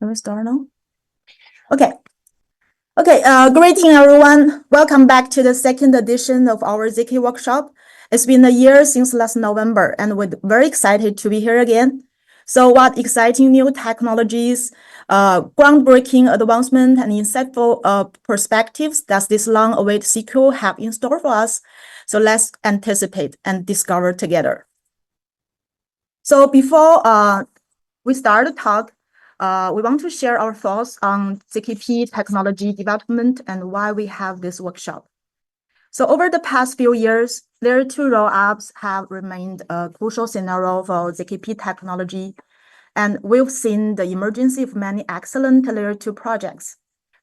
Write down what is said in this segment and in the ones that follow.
Can we start now? Okay. Greeting everyone. Welcome back to the second edition of our ZK workshop. It's been a year since last November, and we're very excited to be here again. So what exciting new technologies, groundbreaking advancement, and insightful perspectives does this long-awaited sequel have in store for us? So let's anticipate and discover together. So before we start the talk, we want to share our thoughts on ZKP technology development and why we have this workshop. So over the past few years, Layer 2 rollups have remained a crucial scenario for ZKP technology, and we've seen the emergence of many excellent Layer 2 projects.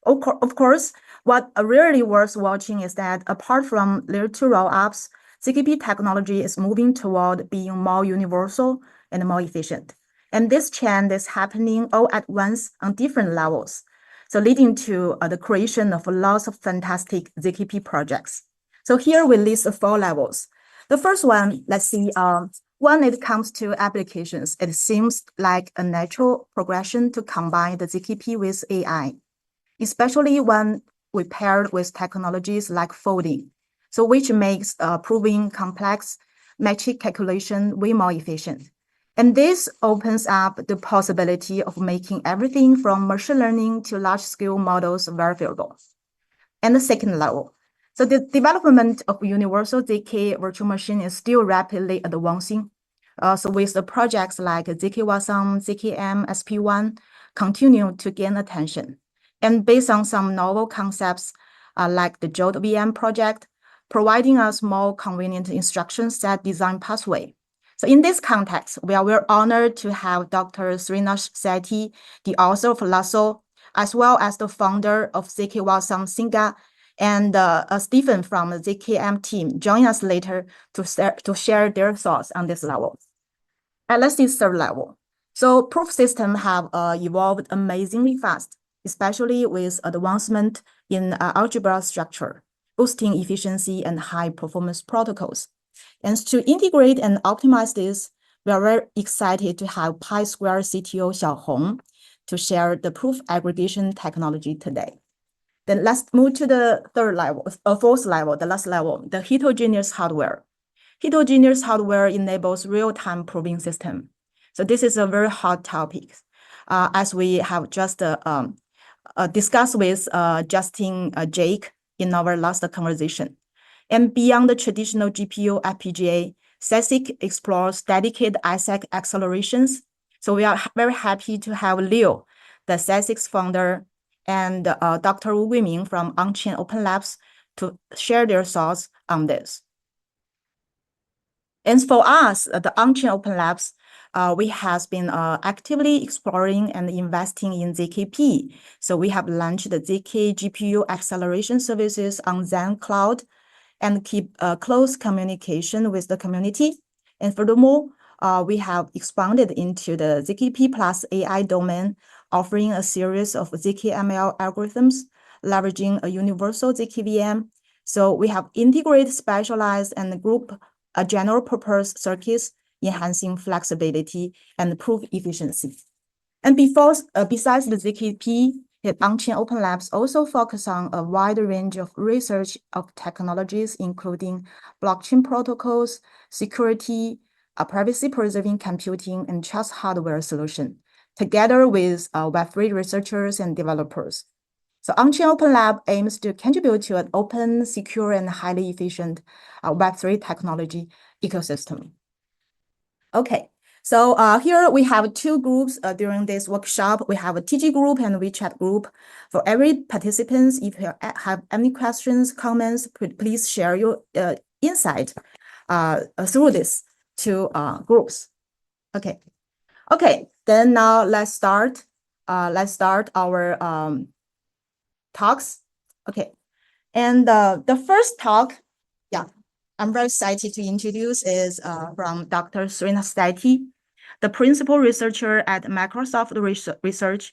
Of course, what really worth watching is that apart from Layer 2 rollups, ZKP technology is moving toward being more universal and more efficient. And this trend is happening all at once on different levels, so leading to the creation of lots of fantastic ZKP projects. So here we list the 4 levels. The first one, let's see, when it comes to applications, it seems like a natural progression to combine the ZKP with AI, especially when we pair it with technologies like folding, so which makes proving complex metric calculation way more efficient. And this opens up the possibility of making everything from machine learning to large-scale models verifiable. And the second level. So the development of universal ZK virtual machine is still rapidly advancing. So with the projects like ZK-Wasm, ZKM, SP1 continue to gain attention. And based on some novel concepts like the Jolt VM project, providing us more convenient instruction set design pathway. So in this context, we are very honored to have Dr. Srinath Sethi, the author of Lasso, as well as the founder of ZK-Wasm Singa, and Stephen from the ZKM team join us later to share their thoughts on this level. And let's see third level. So proof systems have evolved amazingly fast, especially with advancement in algebra structure, boosting efficiency and high performance protocols. And to integrate and optimize this, we are very excited to have PySquare CTO Xiaohong to share the proof aggregation technology today. Then let's move to the fourth level, the last level, the heterogeneous hardware. Heterogeneous hardware enables real-time proving system. So this is a very hot topic, as we have just discussed with Justin Jake in our last conversation. And beyond the traditional GPU FPGA, SASIC explores dedicated ASIC accelerations. So we are very happy to have Leo, the SASIC's founder, and Dr. Wu Guiming from AntChain OpenLabs to share their thoughts on this. And for us, the AntChain OpenLabs, we have been actively exploring and investing in ZKP. So we have launched the ZK GPU acceleration services on Zen Cloud and keep close communication with the community. And furthermore, we have expanded into the ZKP plus AI domain, offering a series of ZKML algorithms, leveraging a universal ZKVM. So we have integrated specialized and group general purpose circuits, enhancing flexibility and proof efficiency. And besides the ZKP, AntChain OpenLabs also focus on a wide range of research of technologies, including blockchain protocols, security, privacy-preserving computing, and trust hardware solution, together with Web3 researchers and developers. So AntChain OpenLab aims to contribute to an open, secure, and highly efficient Web3 technology ecosystem. Okay. So here we have 2 groups during this workshop. We have a TG group and WeChat group. For every participant, if you have any questions, comments, please share your insight through these 2 groups. Okay. Then now let's start. Our talks. Okay. And the first talk, I'm very excited to introduce is from Dr. Srinath Sethi, the principal researcher at Microsoft Research.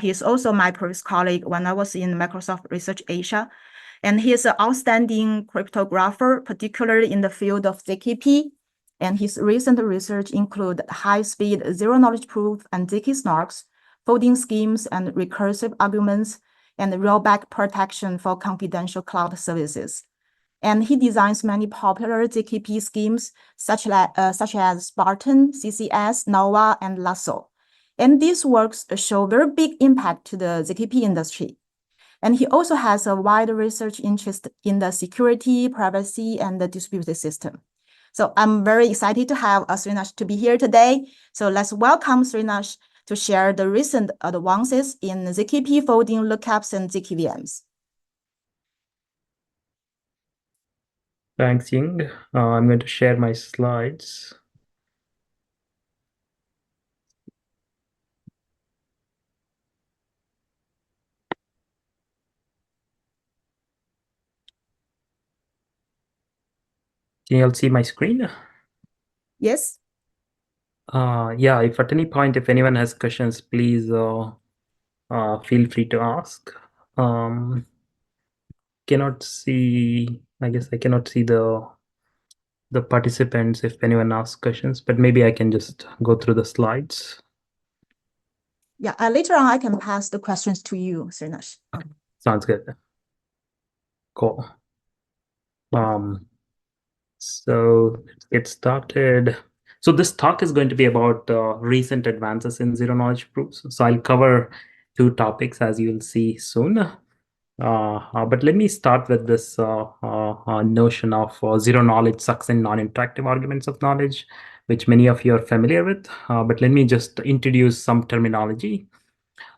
He is also my previous colleague when I was in Microsoft Research Asia. And he is an outstanding cryptographer, particularly in the field of ZKP. And his recent research include high-speed zero-knowledge proof and ZK snarks folding schemes and recursive arguments, and rollback protection for confidential cloud services. And he designs many popular ZKP schemes, such as Spartan, CCS, Nova, and Lasso. And these works show very big impact to the ZKP industry. And he also has a wide research interest in the security, privacy, and the distributed system. So I'm very excited to have Srinash to be here today. So let's welcome Srinash to share the recent advances in ZKP folding lookups and ZKVMs. Thanks, Ying. I'm going to share my slides. Can you all see my screen? Yes. Yeah, if at any point, if anyone has questions, please feel free to ask. Cannot see, I guess I cannot see the participants if anyone asks questions, but maybe I can just go through the slides. Yeah, later on I can pass the questions to you, Srinash. Sounds good. Cool. So let's get started. So this talk is going to be about recent advances in zero-knowledge proofs. So I'll cover two topics, as you'll see soon. But let me start with this notion of zero-knowledge succinct non-interactive arguments of knowledge, which many of you are familiar with. But let me just introduce some terminology.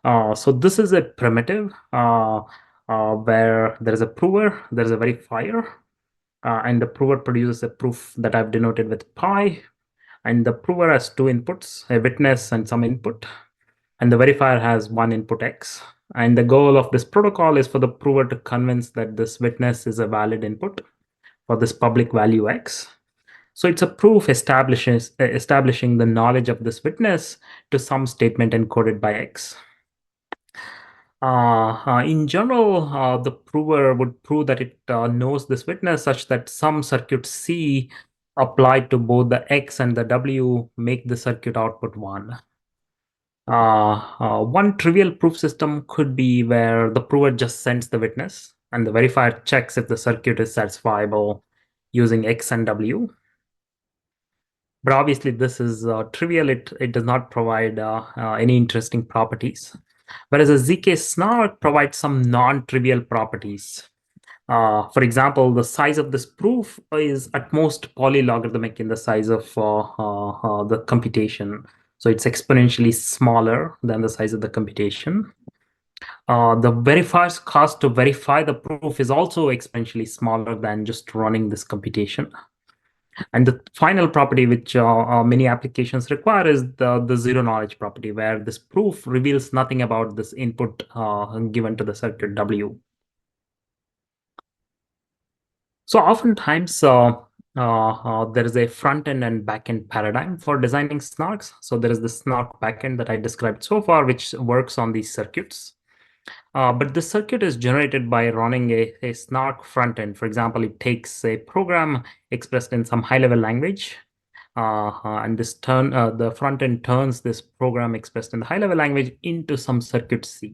So this is a primitive where there is a prover, there is a verifier, and the prover produces a proof that I've denoted with pi. And the prover has two inputs, a witness and some input. And the verifier has one input x. And the goal of this protocol is for the prover to convince that this witness is a valid input for this public value x. So it's a proof establishing the knowledge of this witness to some statement encoded by x. In general, the prover would prove that it knows this witness such that some circuit C applied to both the X and the W make the circuit output 1. One trivial proof system could be where the prover just sends the witness and the verifier checks if the circuit is satisfiable using X and W. But obviously this is trivial. It does not provide any interesting properties. Whereas a ZK snark provides some non-trivial properties. For example, the size of this proof is at most polylogarithmic in the size of the computation. So it's exponentially smaller than the size of the computation. The verifier's cost to verify the proof is also exponentially smaller than just running this computation. And the final property, which many applications require, is the zero knowledge property, where this proof reveals nothing about this input given to the circuit W. So oftentimes, there is a front-end and back-end paradigm for designing snarks. So there is the snark backend that I described so far, which works on these circuits. But the circuit is generated by running a snark front-end. For example, it takes a program expressed in some high-level language, and the front-end turns this program expressed in the high-level language into some circuit C.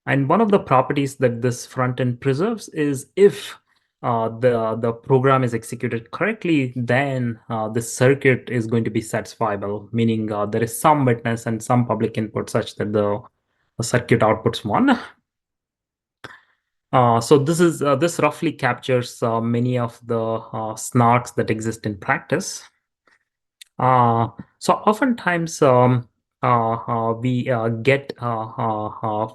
And one of the properties that this front-end preserves is if the program is executed correctly, then the circuit is going to be satisfiable, meaning there is some witness and some public input such that the circuit outputs 1. So this roughly captures many of the snarks that exist in practice. So oftentimes we get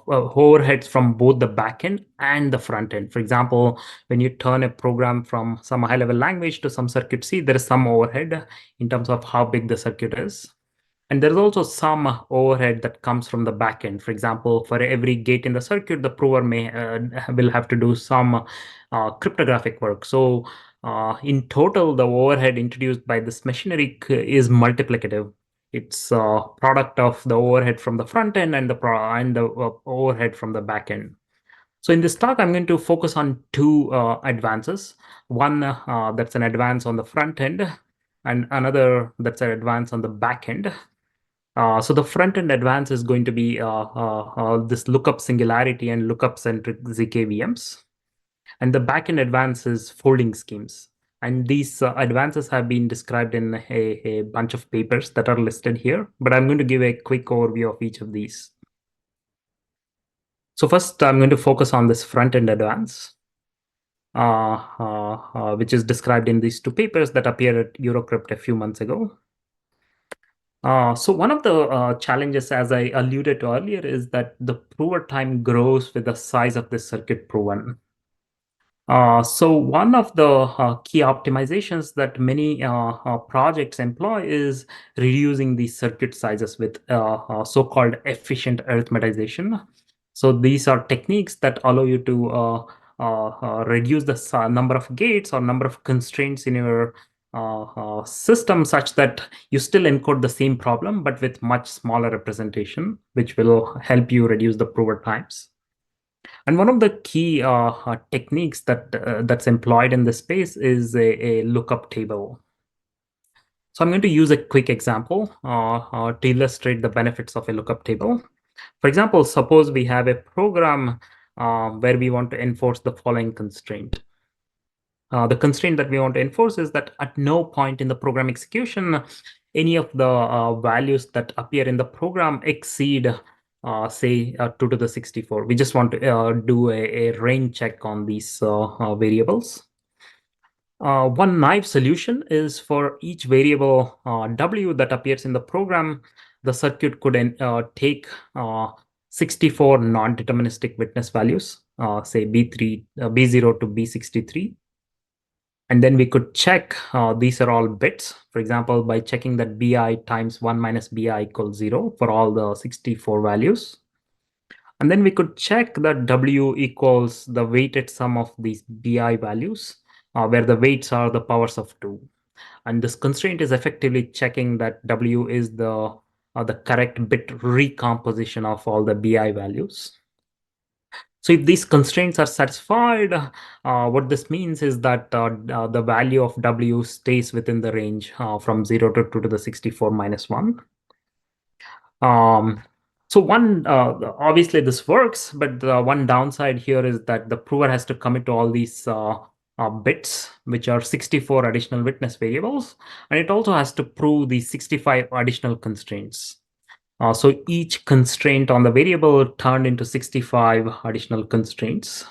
overheads from both the backend and the front end. For example, when you turn a program from some high-level language to some circuit C, there is some overhead in terms of how big the circuit is. And there's also some overhead that comes from the backend. For example, for every gate in the circuit, the prover will have to do some cryptographic work. So in total, the overhead introduced by this machinery is multiplicative. It's a product of the overhead from the front end and the overhead from the back end. So in this talk, I'm going to focus on two advances. One that's an advance on the front end, and another that's an advance on the back end. So the front-end advance is going to be this lookup singularity and lookup-centric ZKVMs. And the backend advance is folding schemes. And these advances have been described in a bunch of papers that are listed here, but I'm going to give a quick overview of each of these. So first, I'm going to focus on this front-end advance, which is described in these two papers that appeared at Eurocrypt a few months ago. So one of the challenges, as I alluded to earlier, is that the prover time grows with the size of the circuit proven. So one of the key optimizations that many projects employ is reducing the circuit sizes with so-called efficient arithmetization. So these are techniques that allow you to reduce the number of gates or number of constraints in your system such that you still encode the same problem, but with much smaller representation, which will help you reduce the prover times. And one of the key techniques that's employed in this space is a lookup table. So I'm going to use a quick example to illustrate the benefits of a lookup table. For example, suppose we have a program where we want to enforce the following constraint. The constraint that we want to enforce is that at no point in the program execution, any of the values that appear in the program exceed, say, 2 to the 64. We just want to do a range check on these variables. One naive solution is for each variable W that appears in the program, the circuit could take 64 non-deterministic witness values, say B0 to B63. And then we could check these are all bits, for example, by checking that BI times 1 minus BI equals 0 for all the 64 values. And then we could check that W equals the weighted sum of these BI values, where the weights are the powers of 2. And this constraint is effectively checking that W is the correct bit recomposition of all the BI values. So if these constraints are satisfied, what this means is that the value of W stays within the range from 0 to 2 to the 64 minus 1. So obviously this works, but the one downside here is that the prover has to commit to all these bits, which are 64 additional witness variables, and it also has to prove the 65 additional constraints. So each constraint on the variable turned into 65 additional constraints.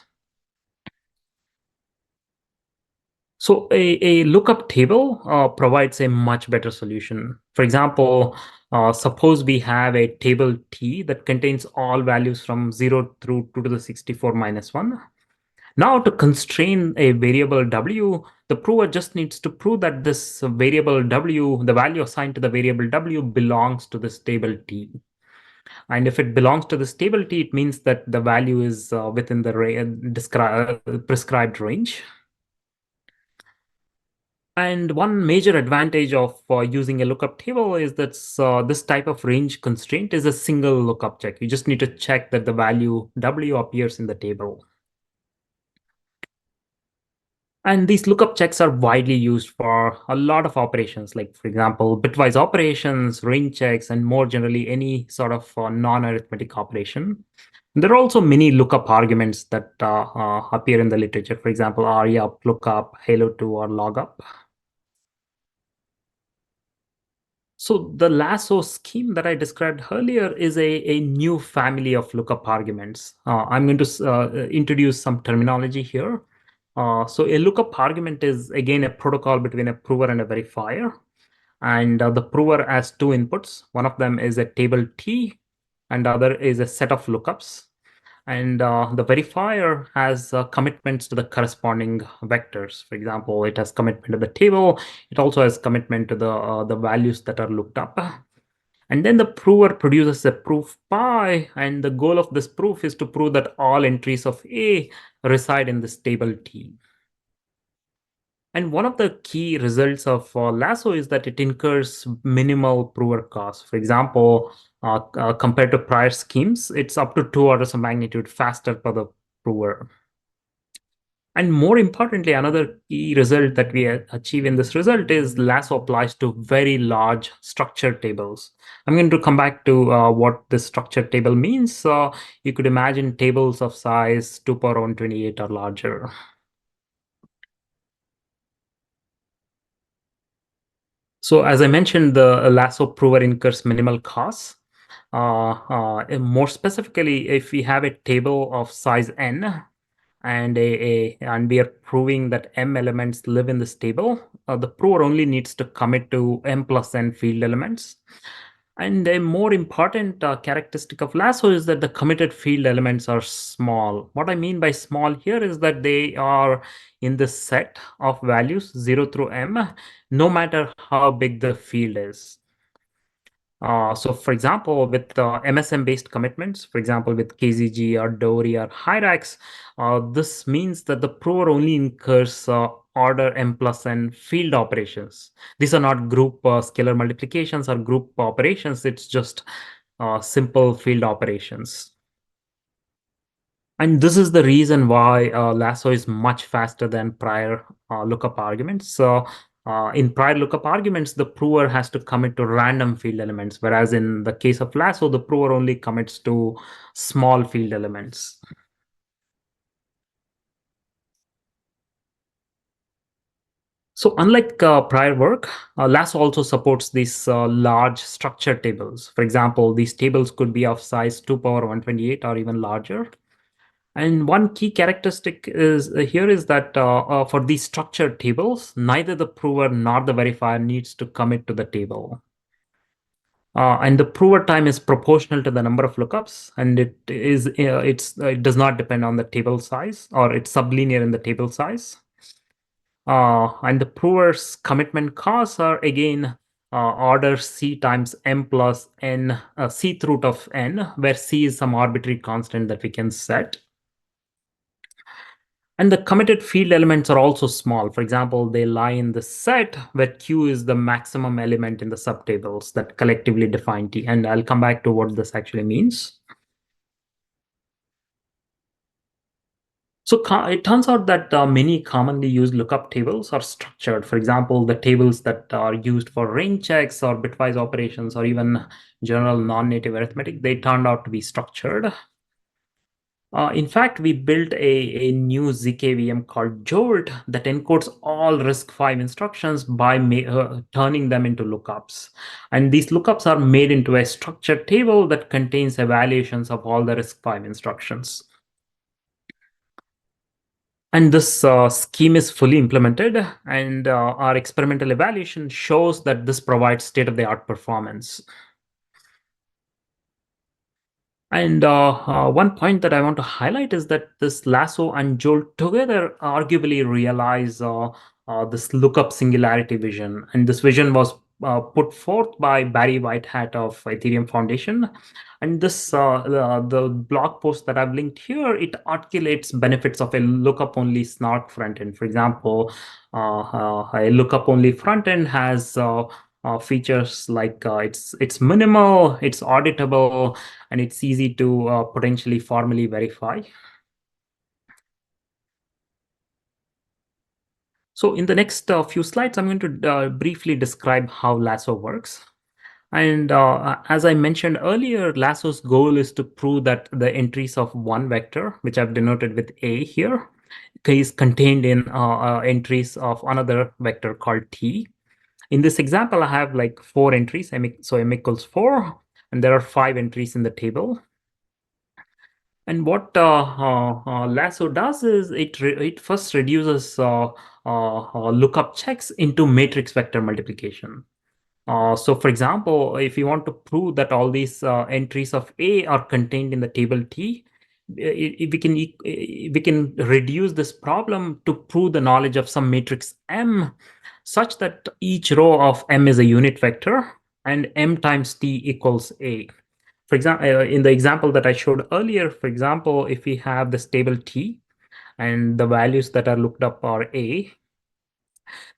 So a lookup table provides a much better solution. For example, suppose we have a table T that contains all values from 0 through 2 to the 64 minus 1. Now, to constrain a variable W, the prover just needs to prove that this variable W, the value assigned to the variable W, belongs to this table T. And if it belongs to this table T, it means that the value is within the prescribed range. And one major advantage of using a lookup table is that this type of range constraint is a single lookup check. You just need to check that the value W appears in the table. And these lookup checks are widely used for a lot of operations, like, for example, bitwise operations, range checks, and more generally, any sort of non-arithmetic operation. There are also many lookup arguments that appear in the literature. For example, REUp, lookup, Halo2, or logup. So the lasso scheme that I described earlier is a new family of lookup arguments. I'm going to introduce some terminology here. So a lookup argument is, again, a protocol between a prover and a verifier. And the prover has two inputs. One of them is a table T, and the other is a set of lookups. And the verifier has commitments to the corresponding vectors. For example, it has commitment to the table. It also has commitment to the values that are looked up. And then the prover produces a proof pi, and the goal of this proof is to prove that all entries of A reside in this table T. And one of the key results of Lasso is that it incurs minimal prover costs. For example, compared to prior schemes, it's up to 2 orders of magnitude faster for the prover. And more importantly, another key result that we achieve in this result is lasso applies to very large structured tables. I'm going to come back to what this structured table means. You could imagine tables of size 2 power 128 or larger. So as I mentioned, the lasso prover incurs minimal costs. More specifically, if we have a table of size n, and we are proving that m elements live in this table, the prover only needs to commit to m plus n field elements. And a more important characteristic of lasso is that the committed field elements are small. What I mean by small here is that they are in the set of values 0 through m, no matter how big the field is. So for example, with MSM-based commitments, for example, with KZG or Dory or Hyrax, this means that the prover only incurs order m plus n field operations. These are not group scalar multiplications or group operations. It's just simple field operations. And this is the reason why lasso is much faster than prior lookup arguments. So in prior lookup arguments, the prover has to commit to random field elements, whereas in the case of lasso, the prover only commits to small field elements. So unlike prior work, lasso also supports these large structured tables. For example, these tables could be of size 2 power 128 or even larger. And one key characteristic is here is that for these structured tables, neither the prover nor the verifier needs to commit to the table. And the prover time is proportional to the number of lookups, and it does not depend on the table size, or it's sublinear in the table size. And the prover's commitment costs are again order c times m plus n, c root of n, where c is some arbitrary constant that we can set. And the committed field elements are also small. For example, they lie in the set where Q is the maximum element in the subtables that collectively define T. And I'll come back to what this actually means. So it turns out that many commonly used lookup tables are structured. For example, the tables that are used for range checks or bitwise operations or even general non-native arithmetic, they turned out to be structured. In fact, we built a new ZKVM called Jolt that encodes all RISC-V instructions by turning them into lookups. And these lookups are made into a structured table that contains evaluations of all the RISC-V instructions. And this scheme is fully implemented, and our experimental evaluation shows that this provides state-of-the-art performance. And one point that I want to highlight is that this lasso and Jolt together arguably realize this lookup singularity vision. And this vision was put forth by Barry Whitehat of Ethereum Foundation. And this the blog post that I've linked here, it articulates benefits of a lookup-only snark frontend. For example, a lookup-only frontend has features like it's minimal, it's auditable, and it's easy to potentially formally verify. So in the next few slides, I'm going to briefly describe how Lasso works. And as I mentioned earlier, Lasso's goal is to prove that the entries of one vector, which I've denoted with A here, is contained in entries of another vector called T. In this example, I have like 4 entries, so m equals 4, and there are 5 entries in the table. And what Lasso does is it first reduces lookup checks into matrix vector multiplication. So for example, if you want to prove that all these entries of A are contained in the table T, we can reduce this problem to prove the knowledge of some matrix M such that each row of M is a unit vector and M times T equals A. For example, in the example that I showed earlier, for example, if we have this table T and the values that are looked up are A,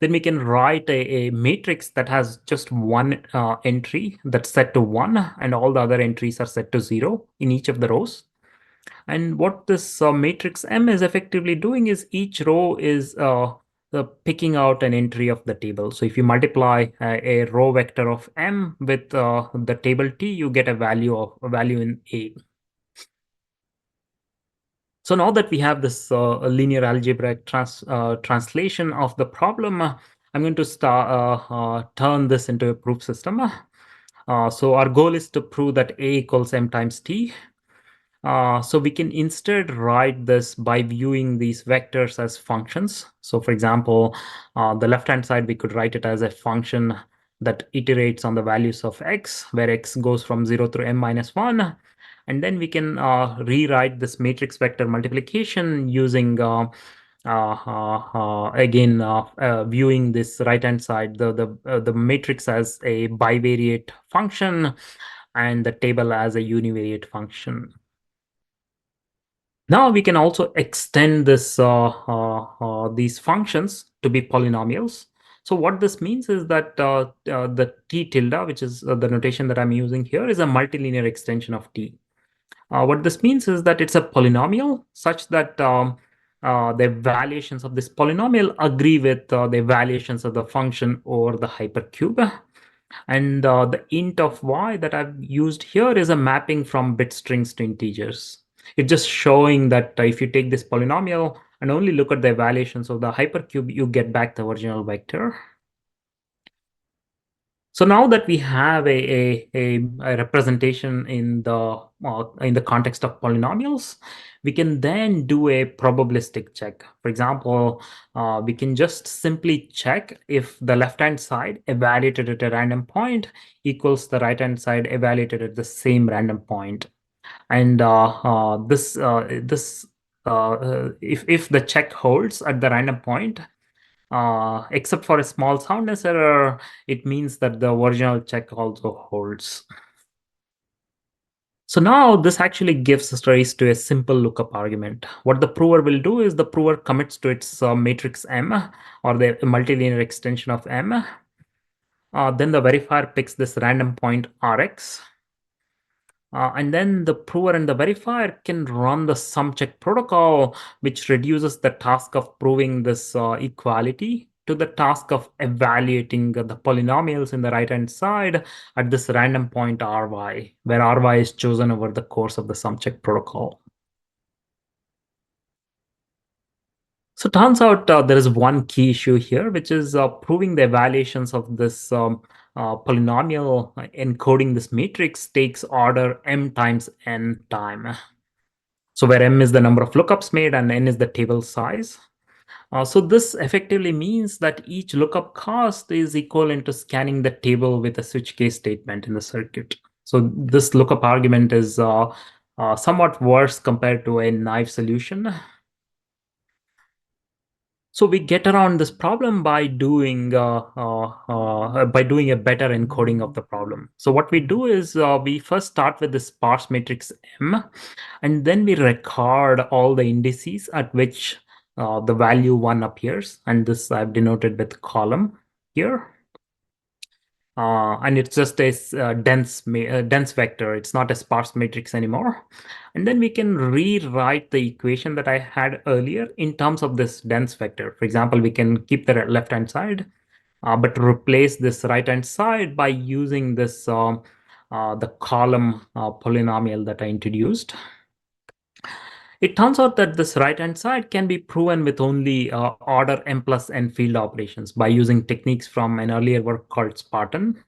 then we can write a matrix that has just one entry that's set to 1 and all the other entries are set to 0 in each of the rows. And what this matrix M is effectively doing is each row is picking out an entry of the table. So if you multiply a row vector of M with the table T, you get a value in A. So now that we have this linear algebraic translation of the problem, I'm going to turn this into a proof system. So our goal is to prove that A equals M times T. So we can instead write this by viewing these vectors as functions. So for example, the left-hand side, we could write it as a function that iterates on the values of x, where x goes from 0 through m minus 1. And then we can rewrite this matrix vector multiplication using, again, viewing this right-hand side, the matrix as a bivariate function and the table as a univariate function. Now we can also extend these functions to be polynomials. So what this means is that the t tilde, which is the notation that I'm using here, is a multilinear extension of t. What this means is that it's a polynomial such that the evaluations of this polynomial agree with the evaluations of the function over the hypercube. And the int of y that I've used here is a mapping from bit strings to integers. It's just showing that if you take this polynomial and only look at the evaluations of the hypercube, you get back the original vector. So now that we have a representation in the context of polynomials, we can then do a probabilistic check. For example, we can just simply check if the left-hand side evaluated at a random point equals the right-hand side evaluated at the same random point. And if the check holds at the random point, except for a small soundness error, it means that the original check also holds. So now this actually gives rise to a simple lookup argument. What the prover will do is the prover commits to its matrix M, or the multilinear extension of M. Then the verifier picks this random point Rx. And then the prover and the verifier can run the sum check protocol, which reduces the task of proving this equality to the task of evaluating the polynomials in the right-hand side at this random point Ry, where Ry is chosen over the course of the sum check protocol. So turns out there is one key issue here, which is proving the evaluations of this polynomial encoding this matrix takes order m times n time. So where m is the number of lookups made and n is the table size. So this effectively means that each lookup cost is equivalent to scanning the table with a switch case statement in the circuit. So this lookup argument is somewhat worse compared to a naive solution. So we get around this problem by doing a better encoding of the problem. So what we do is we first start with this sparse matrix M, and then we record all the indices at which the value 1 appears, and this I've denoted with column here. And it's just a dense vector. It's not a sparse matrix anymore. And then we can rewrite the equation that I had earlier in terms of this dense vector. For example, we can keep the left-hand side, but replace this right-hand side by using this the column polynomial that I introduced. It turns out that this right-hand side can be proven with only order m plus n field operations by using techniques from an earlier work called Spartan.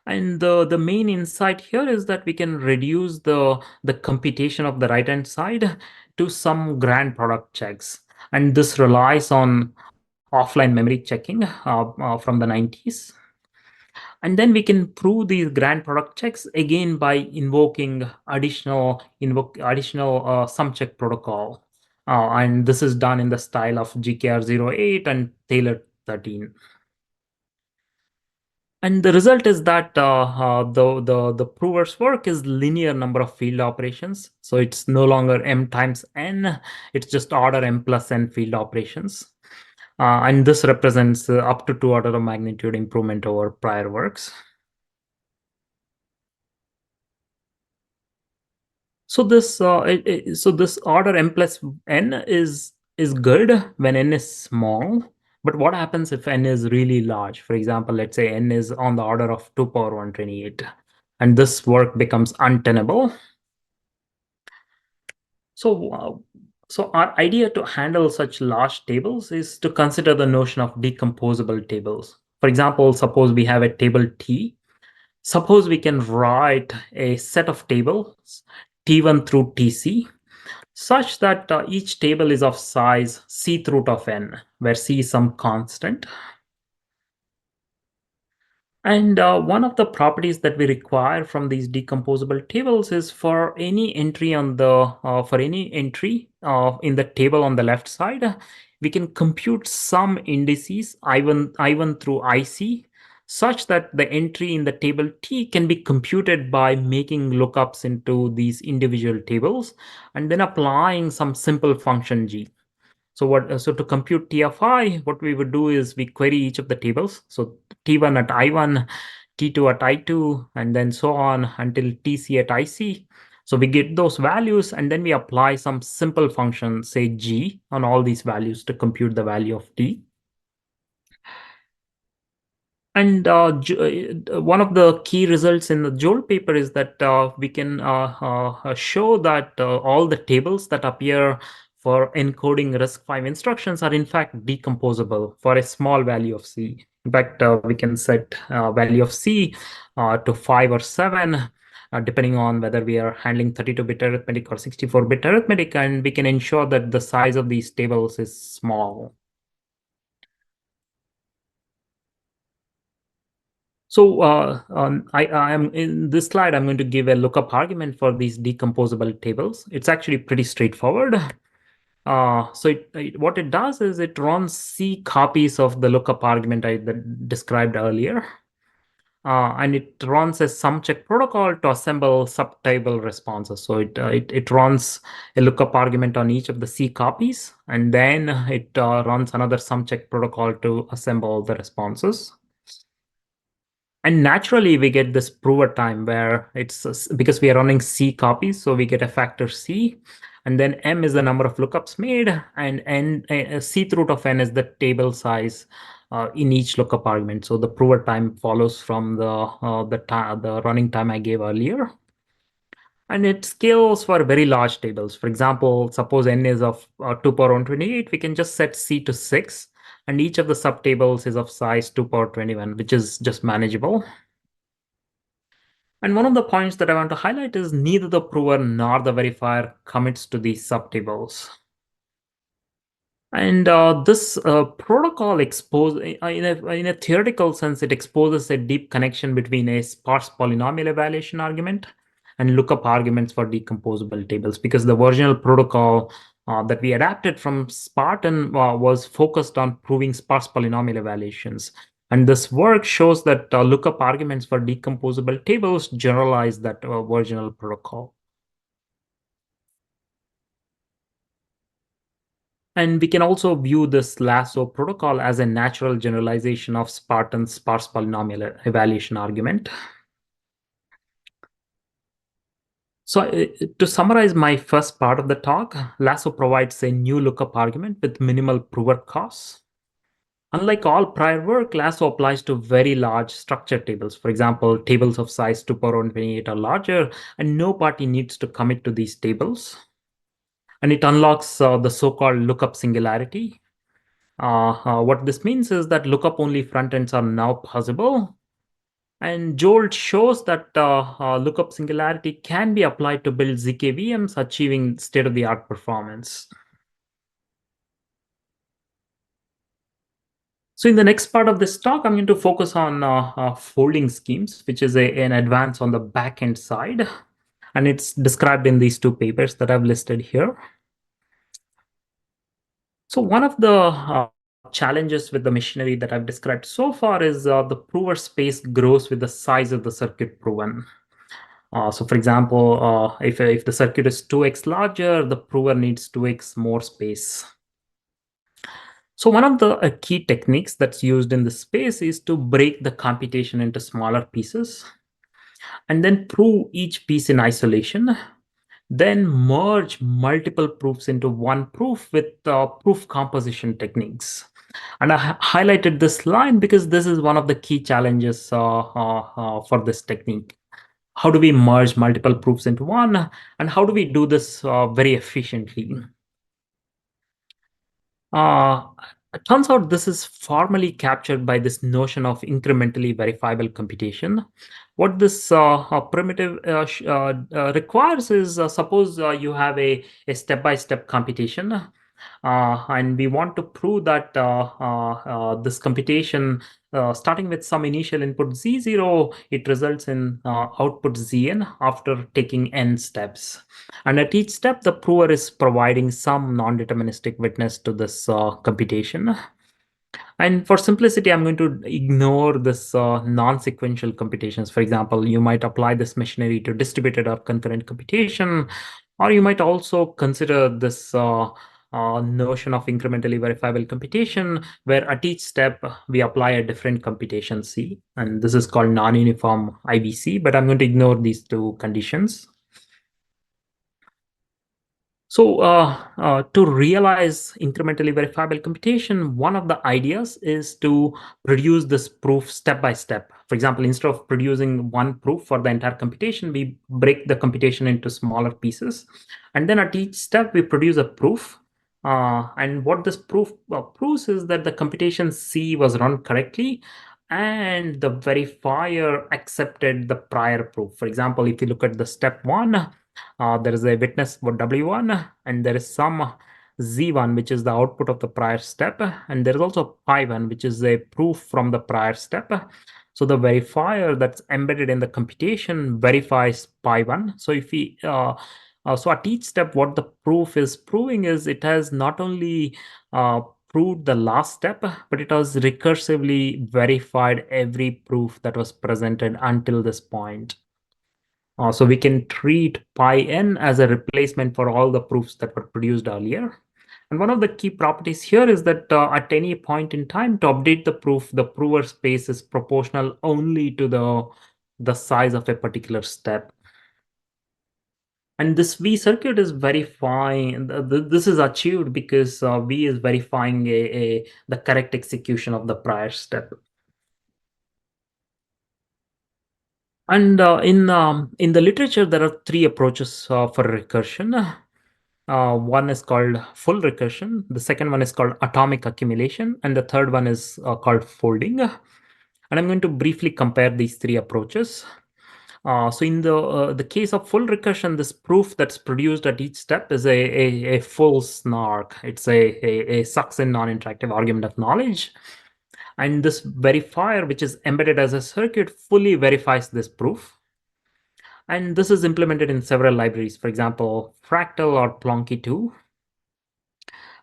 And the main insight here is that we can reduce the computation of the right-hand side to some grand product checks. And this relies on offline memory checking from the 90s. And then we can prove these grand product checks again by invoking additional sum check protocol. And this is done in the style of GKR08 and Taylor 13. And the result is that the prover's work is linear number of field operations. So it's no longer m times n, it's just order m plus n field operations. And this represents up to 2 order of magnitude improvement over prior works. So this order m plus n is good when n is small. But what happens if n is really large? For example, let's say n is on the order of 2 power 128, and this work becomes untenable. So our idea to handle such large tables is to consider the notion of decomposable tables. For example, suppose we have a table T. Suppose we can write a set of tables T1 through Tc such that each table is of size c root of n, where c is some constant. And one of the properties that we require from these decomposable tables is for any entry in the table on the left side, we can compute some indices I1 through IC, such that the entry in the table T can be computed by making lookups into these individual tables and then applying some simple function G. So to compute T of I, what we would do is we query each of the tables. So T1 at I1, T2 at I2, and then so on until TC at IC. So we get those values and then we apply some simple function, say G, on all these values to compute the value of T. And one of the key results in the Joel paper is that we can show that all the tables that appear for encoding RISC-V instructions are in fact decomposable for a small value of C. In fact, we can set value of C to 5 or 7, depending on whether we are handling 32-bit arithmetic or 64-bit arithmetic, and we can ensure that the size of these tables is small. So I am in this slide, I'm going to give a lookup argument for these decomposable tables. It's actually pretty straightforward. What it does is it runs C copies of the lookup argument I described earlier. And it runs a sum check protocol to assemble subtable responses. So it runs a lookup argument on each of the C copies, and then it runs another sum check protocol to assemble the responses. And naturally, we get this prover time where it's because we are running C copies, so we get a factor C, and then M is the number of lookups made, and C root of N is the table size in each lookup argument. So the prover time follows from the running time I gave earlier. And it scales for very large tables. For example, suppose n is of 2 power 128, we can just set C to 6, and each of the subtables is of size 2 power 21, which is just manageable. And one of the points that I want to highlight is neither the prover nor the verifier commits to these subtables. And this protocol in a theoretical sense, it exposes a deep connection between a sparse polynomial evaluation argument and lookup arguments for decomposable tables, because the original protocol that we adapted from Spartan was focused on proving sparse polynomial evaluations. And this work shows that lookup arguments for decomposable tables generalize that original protocol. And we can also view this lasso protocol as a natural generalization of Spartan's sparse polynomial evaluation argument. So to summarize my first part of the talk, lasso provides a new lookup argument with minimal prover costs. Unlike all prior work, lasso applies to very large structured tables. For example, tables of size 2 power 128 or larger, and no party needs to commit to these tables. And it unlocks the so-called lookup singularity. What this means is that lookup only front ends are now possible. And Joel shows that lookup singularity can be applied to build ZK VMs, achieving state-of-the-art performance. So in the next part of this talk, I'm going to focus on folding schemes, which is an advance on the backend side. And it's described in these two papers that I've listed here. So one of the challenges with the machinery that I've described so far is the prover space grows with the size of the circuit proven. So for example, if the circuit is 2x larger, the prover needs 2x more space. So one of the key techniques that's used in this space is to break the computation into smaller pieces and then prove each piece in isolation. then merge multiple proofs into one proof with proof composition techniques. And I highlighted this line because this is one of the key challenges for this technique. How do we merge multiple proofs into one, and how do we do this very efficiently? Uh, it turns out this is formally captured by this notion of incrementally verifiable computation. What this primitive requires is, suppose you have a step-by-step computation, and we want to prove that this computation, starting with some initial input z0, it results in output zn after taking n steps. And at each step, the prover is providing some non-deterministic witness to this computation. And for simplicity, I'm going to ignore this non-sequential computations. For example, you might apply this machinery to distributed or concurrent computation, or you might also consider this notion of incrementally verifiable computation, where at each step we apply a different computation C, and this is called non-uniform IVC, but I'm going to ignore these two conditions. So to realize incrementally verifiable computation, one of the ideas is to produce this proof step by step. For example, instead of producing one proof for the entire computation, we break the computation into smaller pieces. And then at each step, we produce a proof. And what this proof proves is that the computation C was run correctly and the verifier accepted the prior proof. For example, if you look at the step one, there is a witness for W1, and there is some Z1, which is the output of the prior step. And there is also Pi1, which is a proof from the prior step. So the verifier that's embedded in the computation verifies Pi1. So if we so at each step, what the proof is proving is it has not only proved the last step, but it has recursively verified every proof that was presented until this point. So we can treat pi n as a replacement for all the proofs that were produced earlier. And one of the key properties here is that at any point in time, to update the proof, the prover space is proportional only to the size of a particular step. And this V circuit is verifying, this is achieved because V is verifying the correct execution of the prior step. And in the literature, there are three approaches for recursion. One is called full recursion. The second one is called atomic accumulation. And the third one is called folding. And I'm going to briefly compare these three approaches. So in the case of full recursion, this proof that's produced at each step is a full snark. It's a succinct non-interactive argument of knowledge. And this verifier, which is embedded as a circuit, fully verifies this proof. And this is implemented in several libraries, for example, Fractal or Plonky 2.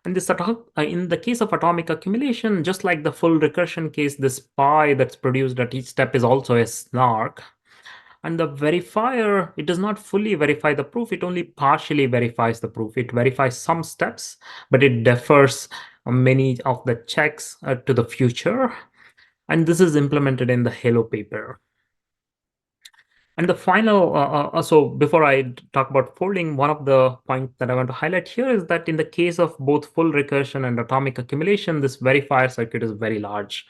And this in the case of atomic accumulation, just like the full recursion case, this pi that's produced at each step is also a snark. And the verifier, it does not fully verify the proof, it only partially verifies the proof. It verifies some steps, but it defers many of the checks to the future. And this is implemented in the Halo paper. And the final, so before I talk about folding, one of the points that I want to highlight here is that in the case of both full recursion and atomic accumulation, this verifier circuit is very large.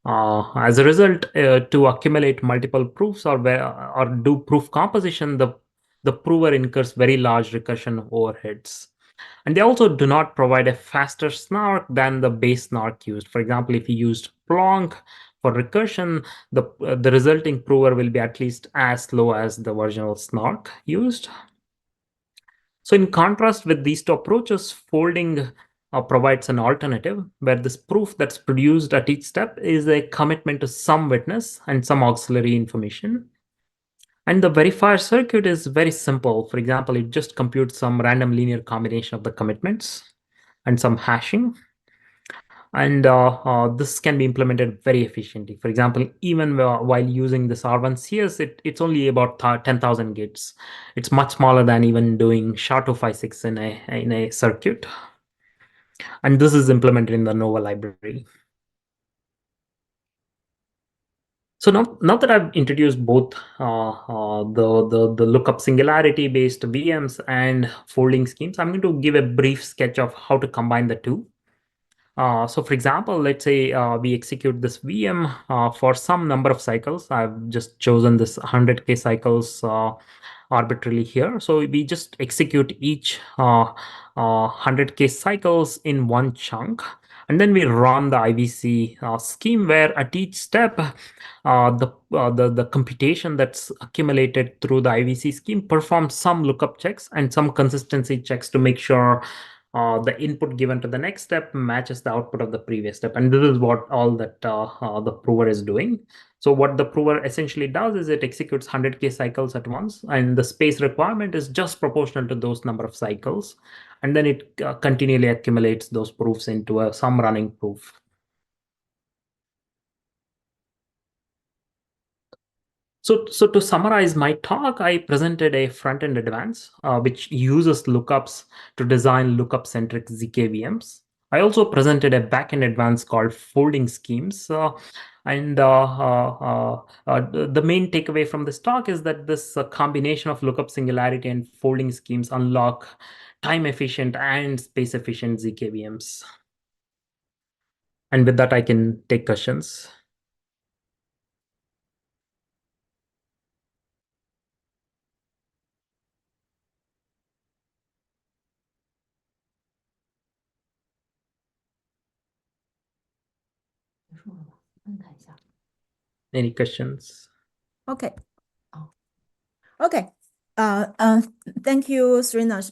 As a result, to accumulate multiple proofs or do proof composition, the prover incurs very large recursion overheads. And they also do not provide a faster snark than the base snark used. For example, if you used Plonk for recursion, the resulting prover will be at least as slow as the original snark used. So in contrast with these two approaches, folding provides an alternative where this proof that's produced at each step is a commitment to some witness and some auxiliary information. And the verifier circuit is very simple. For example, it just computes some random linear combination of the commitments and some hashing. And this can be implemented very efficiently. For example, even while using this R1CS, it's only about 10,000 gates. It's much smaller than even doing SHA-256 in a circuit. And this is implemented in the Nova library. So now that I've introduced both the lookup singularity based VMs and folding schemes, I'm going to give a brief sketch of how to combine the two. So for example, let's say we execute this VM for some number of cycles. I've just chosen this 100K cycles arbitrarily here. So we just execute each 100K cycles in one chunk. And then we run the IVC scheme where at each step, the computation that's accumulated through the IVC scheme performs some lookup checks and some consistency checks to make sure the input given to the next step matches the output of the previous step. And this is what all that the prover is doing. So what the prover essentially does is it executes 100K cycles at once, and the space requirement is just proportional to those number of cycles. And then it continually accumulates those proofs into some running proof. So to summarize my talk, I presented a front-end advance, which uses lookups to design lookup-centric ZK VMs. I also presented a back-end advance called folding schemes. And the main takeaway from this talk is that this combination of lookup singularity and folding schemes unlock time-efficient and space-efficient ZK VMs. And with that, I can take questions. Any questions? Okay. Okay. Thank you, Srinath.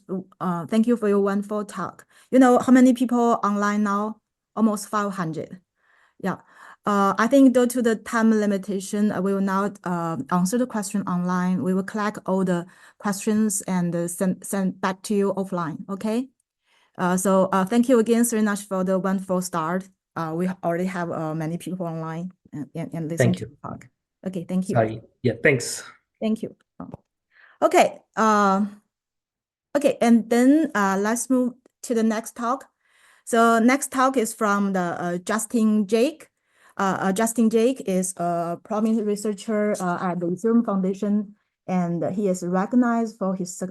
Thank you for your wonderful talk. You know how many people online now? Almost 500. Yeah. I think due to the time limitation, we will not answer the question online. We will collect all the questions and send back to you offline. Okay. So thank you again, Srinath, for the wonderful start. We already have many people online and listening to the talk. Okay, thank you. Sorry. Yeah, thanks. Thank you. Okay. Okay, and then let's move to the next talk. So next talk is from the Justin Jake. Justin Jake is a prominent researcher at the Ethereum Foundation, and he is recognized for his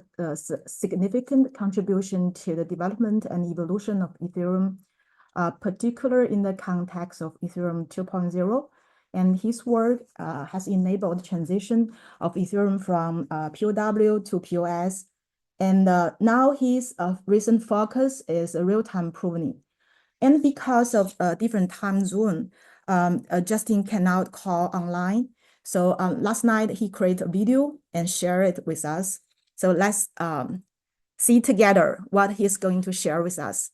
significant contribution to the development and evolution of Ethereum, particularly in the context of Ethereum 2.0. And his work has enabled transition of Ethereum from POW to POS. And now his recent focus is real-time proving. And because of a different time zone, Justin cannot call online. So last night he created a video and shared it with us. So let's see together what he's going to share with us.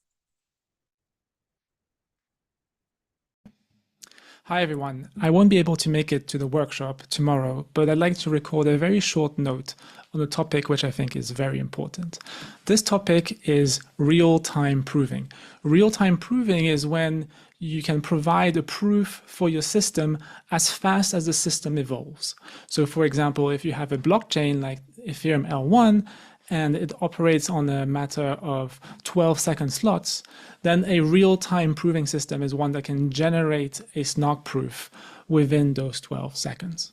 Hi everyone. I won't be able to make it to the workshop tomorrow, but I'd like to record a very short note on a topic which I think is very important. This topic is real-time proving. Real-time proving is when you can provide a proof for your system as fast as the system evolves. So for example, if you have a blockchain like Ethereum L1, and it operates on a matter of 12-second slots, then a real-time proving system is one that can generate a snark proof within those 12 seconds.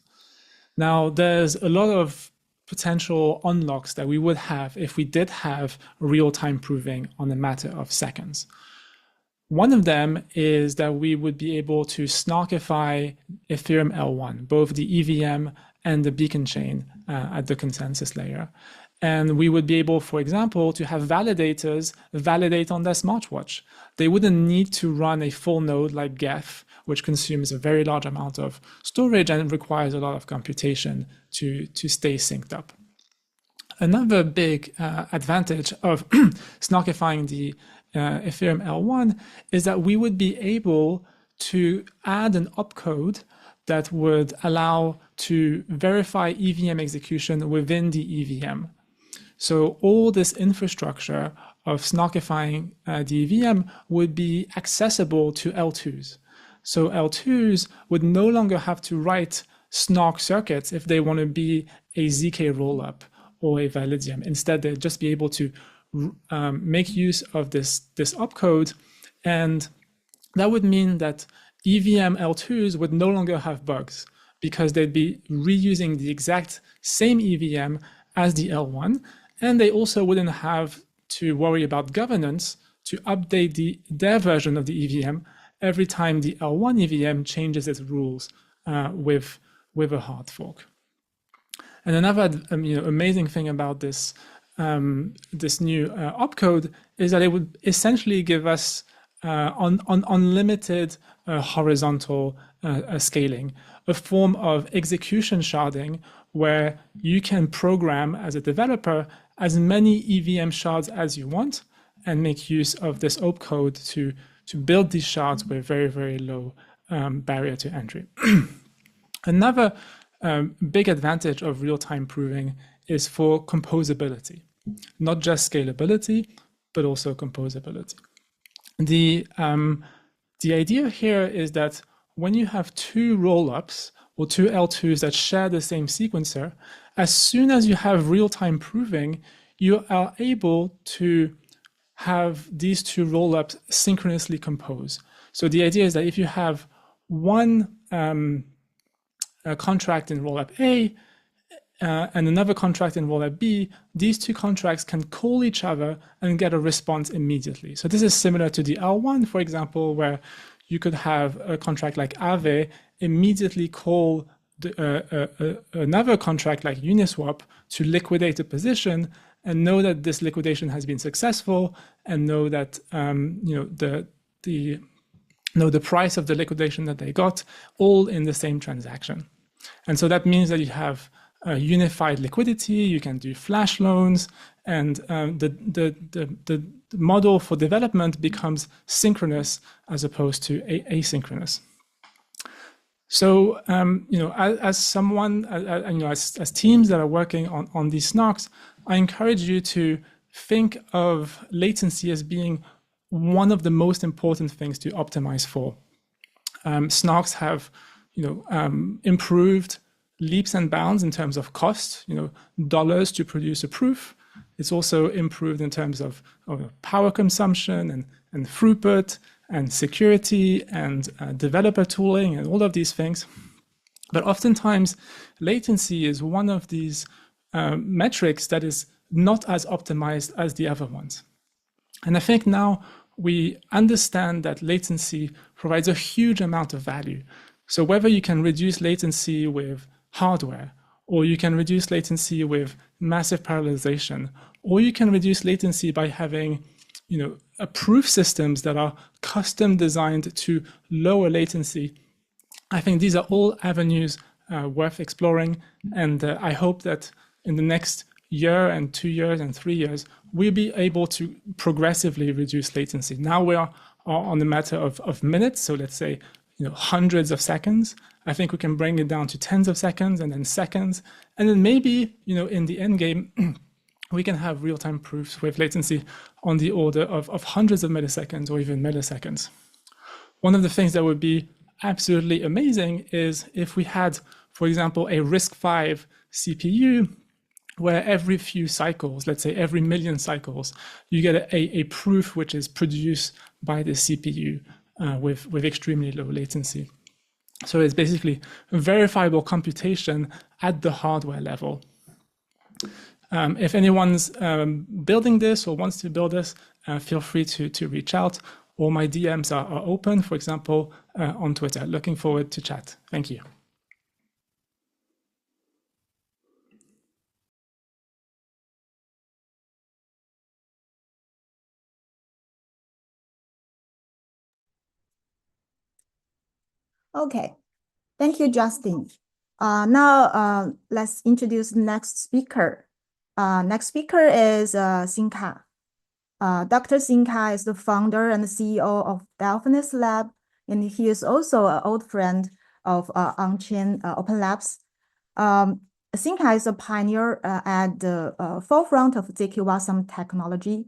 Now, there's a lot of potential unlocks that we would have if we did have real-time proving on a matter of seconds. One of them is that we would be able to snarkify Ethereum L1, both the EVM and the beacon chain at the consensus layer. And we would be able, for example, to have validators validate on their smartwatch. They wouldn't need to run a full node like Geth, which consumes a very large amount of storage and requires a lot of computation to stay synced up. Another big advantage of snarkifying the Ethereum L1 is that we would be able to add an opcode that would allow to verify EVM execution within the EVM. So all this infrastructure of snarkifying the EVM would be accessible to L2s. So L2s would no longer have to write snark circuits if they want to be a ZK rollup or a Validium. Instead, they'd just be able to make use of this opcode, and that would mean that EVM L2s would no longer have bugs. because they'd be reusing the exact same EVM as the L1, and they also wouldn't have to worry about governance to update their version of the EVM every time the L1 EVM changes its rules with a hard fork. And another amazing thing about this this new opcode is that it would essentially give us unlimited horizontal scaling, a form of execution sharding where you can program as a developer as many EVM shards as you want and make use of this opcode to build these shards with very, very low barrier to entry. Another big advantage of real-time proving is for composability, not just scalability, but also composability. The idea here is that when you have two rollups or two L2s that share the same sequencer, as soon as you have real-time proving, you are able to have these two rollups synchronously compose. So the idea is that if you have one contract in rollup A and another contract in rollup B, these two contracts can call each other and get a response immediately. So this is similar to the L1, for example, where you could have a contract like Aave immediately call another contract like Uniswap to liquidate a position and know that this liquidation has been successful and know that the price of the liquidation that they got, all in the same transaction. And so that means that you have unified liquidity, you can do flash loans, and the model for development becomes synchronous as opposed to asynchronous. So, as teams that are working on these snarks, I encourage you to think of latency as being one of the most important things to optimize for. Snarks have, improved leaps and bounds in terms of cost, dollars to produce a proof. It's also improved in terms of power consumption and throughput and security and developer tooling and all of these things. But oftentimes, latency is one of these metrics that is not as optimized as the other ones. And I think now we understand that latency provides a huge amount of value. So whether you can reduce latency with hardware, or you can reduce latency with massive parallelization, or you can reduce latency by having proof systems that are custom designed to lower latency. I think these are all avenues worth exploring, and I hope that in the next year and 2 years and 3 years, we'll be able to progressively reduce latency. Now we are on the matter of minutes, so let's say hundreds of seconds. I think we can bring it down to tens of seconds and then seconds, and then maybe in the end game we can have real-time proofs with latency on the order of hundreds of milliseconds or even milliseconds. One of the things that would be absolutely amazing is if we had, for example, a RISC-V CPU where every few cycles, let's say every million cycles, you get a proof which is produced by the CPU with extremely low latency. So it's basically a verifiable computation at the hardware level. If anyone's building this or wants to build this, feel free to reach out. All my DMs are open, for example, on Twitter. Looking forward to chat. Thank you. Okay, thank you, Justin. Now let's introduce the next speaker. Next speaker is Sinka. Dr. Sinka is the founder and CEO of Delphinus Lab, and he is also an old friend of AntChain OpenLabs. Sinka is a pioneer at the forefront of ZK-Wasm technology,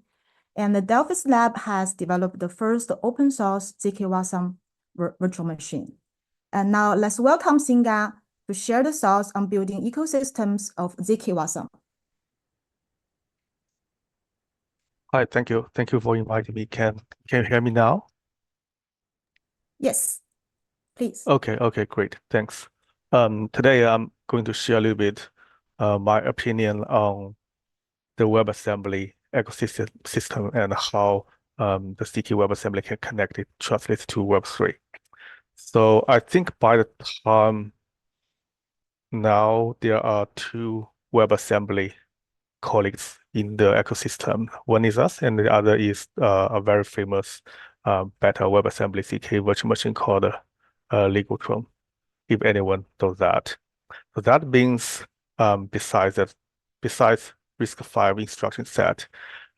and the Delphinus Lab has developed the first open source ZK-Wasm virtual machine. And now let's welcome Singa to share the thoughts on building ecosystems of ZK-Wasm. Hi, thank you. Thank you for inviting me. Can you hear me now? Yes, please. Okay, great. Thanks. Today I'm going to share a little bit my opinion on the WebAssembly ecosystem and how the CK WebAssembly can connect it, translate to Web3. So I think by the time now there are two WebAssembly colleagues in the ecosystem. One is us, and the other is a very famous beta WebAssembly CK virtual machine called Legotron, if anyone knows that. So that means besides RISC-V instruction set,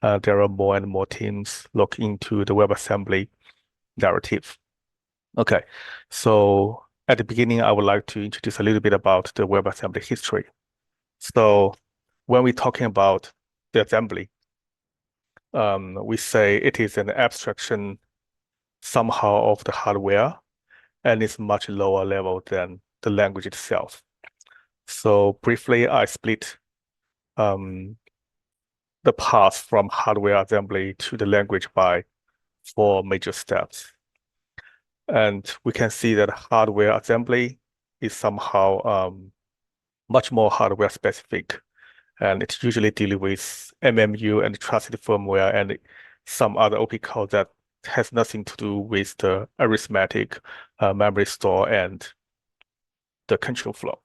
there are more and more teams looking into the WebAssembly narrative. Okay, so at the beginning, I would like to introduce a little bit about the WebAssembly history. So when we're talking about the assembly, we say it is an abstraction somehow of the hardware, and it's much lower level than the language itself. So briefly, I split the path from hardware assembly to the language by 4 major steps. And we can see that hardware assembly is somehow much more hardware specific, and it usually deals with MMU and trusted firmware and some other OP code that has nothing to do with the arithmetic, memory store, and the control flow.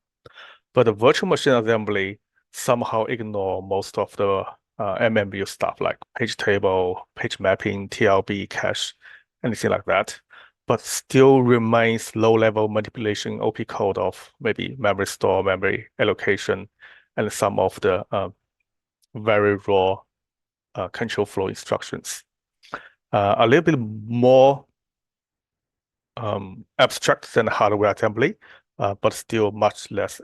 But the virtual machine assembly somehow ignore most of the MMU stuff like page table, page mapping, TLB, cache, anything like that, but still remains low-level manipulation OP code of maybe memory store, memory allocation, and some of the very raw control flow instructions. A little bit more abstract than hardware assembly, but still much less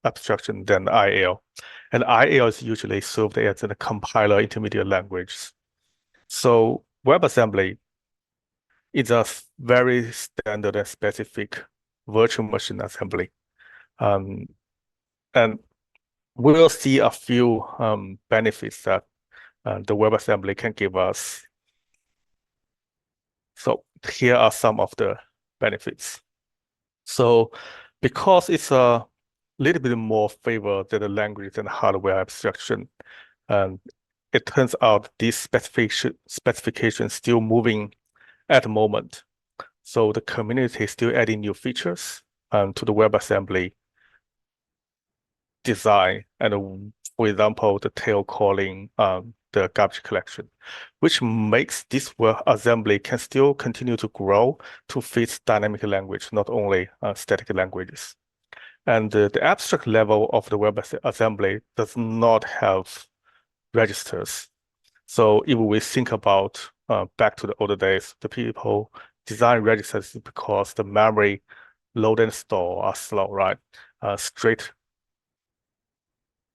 abstraction than IL. And IL is usually served as a compiler intermediate language. So WebAssembly is a very standard and specific virtual machine assembly. And we'll see a few benefits that the WebAssembly can give us. So here are some of the benefits. So because it's a little bit more favored than the language and hardware abstraction, it turns out these specifications still moving at the moment. So the community is still adding new features to the WebAssembly design, and for example, the tail calling, the garbage collection, which makes this WebAssembly can still continue to grow to fit dynamic language, not only static languages. And the abstract level of the WebAssembly does not have registers. So if we think about back to the older days, the people design registers because the memory load and store are slow, right? Straight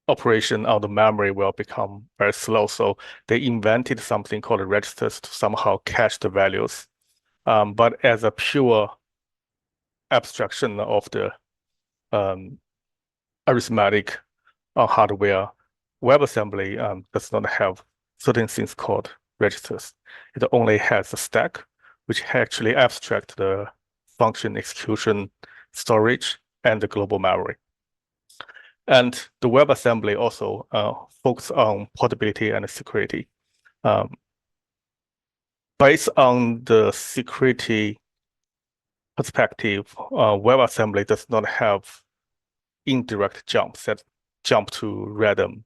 operation on the memory will become very slow. So they invented something called registers to somehow cache the values. But as a pure abstraction of the arithmetic hardware, WebAssembly does not have certain things called registers. It only has a stack, which actually abstract the function execution, storage, and the global memory. And the WebAssembly also focuses on portability and security. Based on the security perspective, WebAssembly does not have indirect jumps that jump to random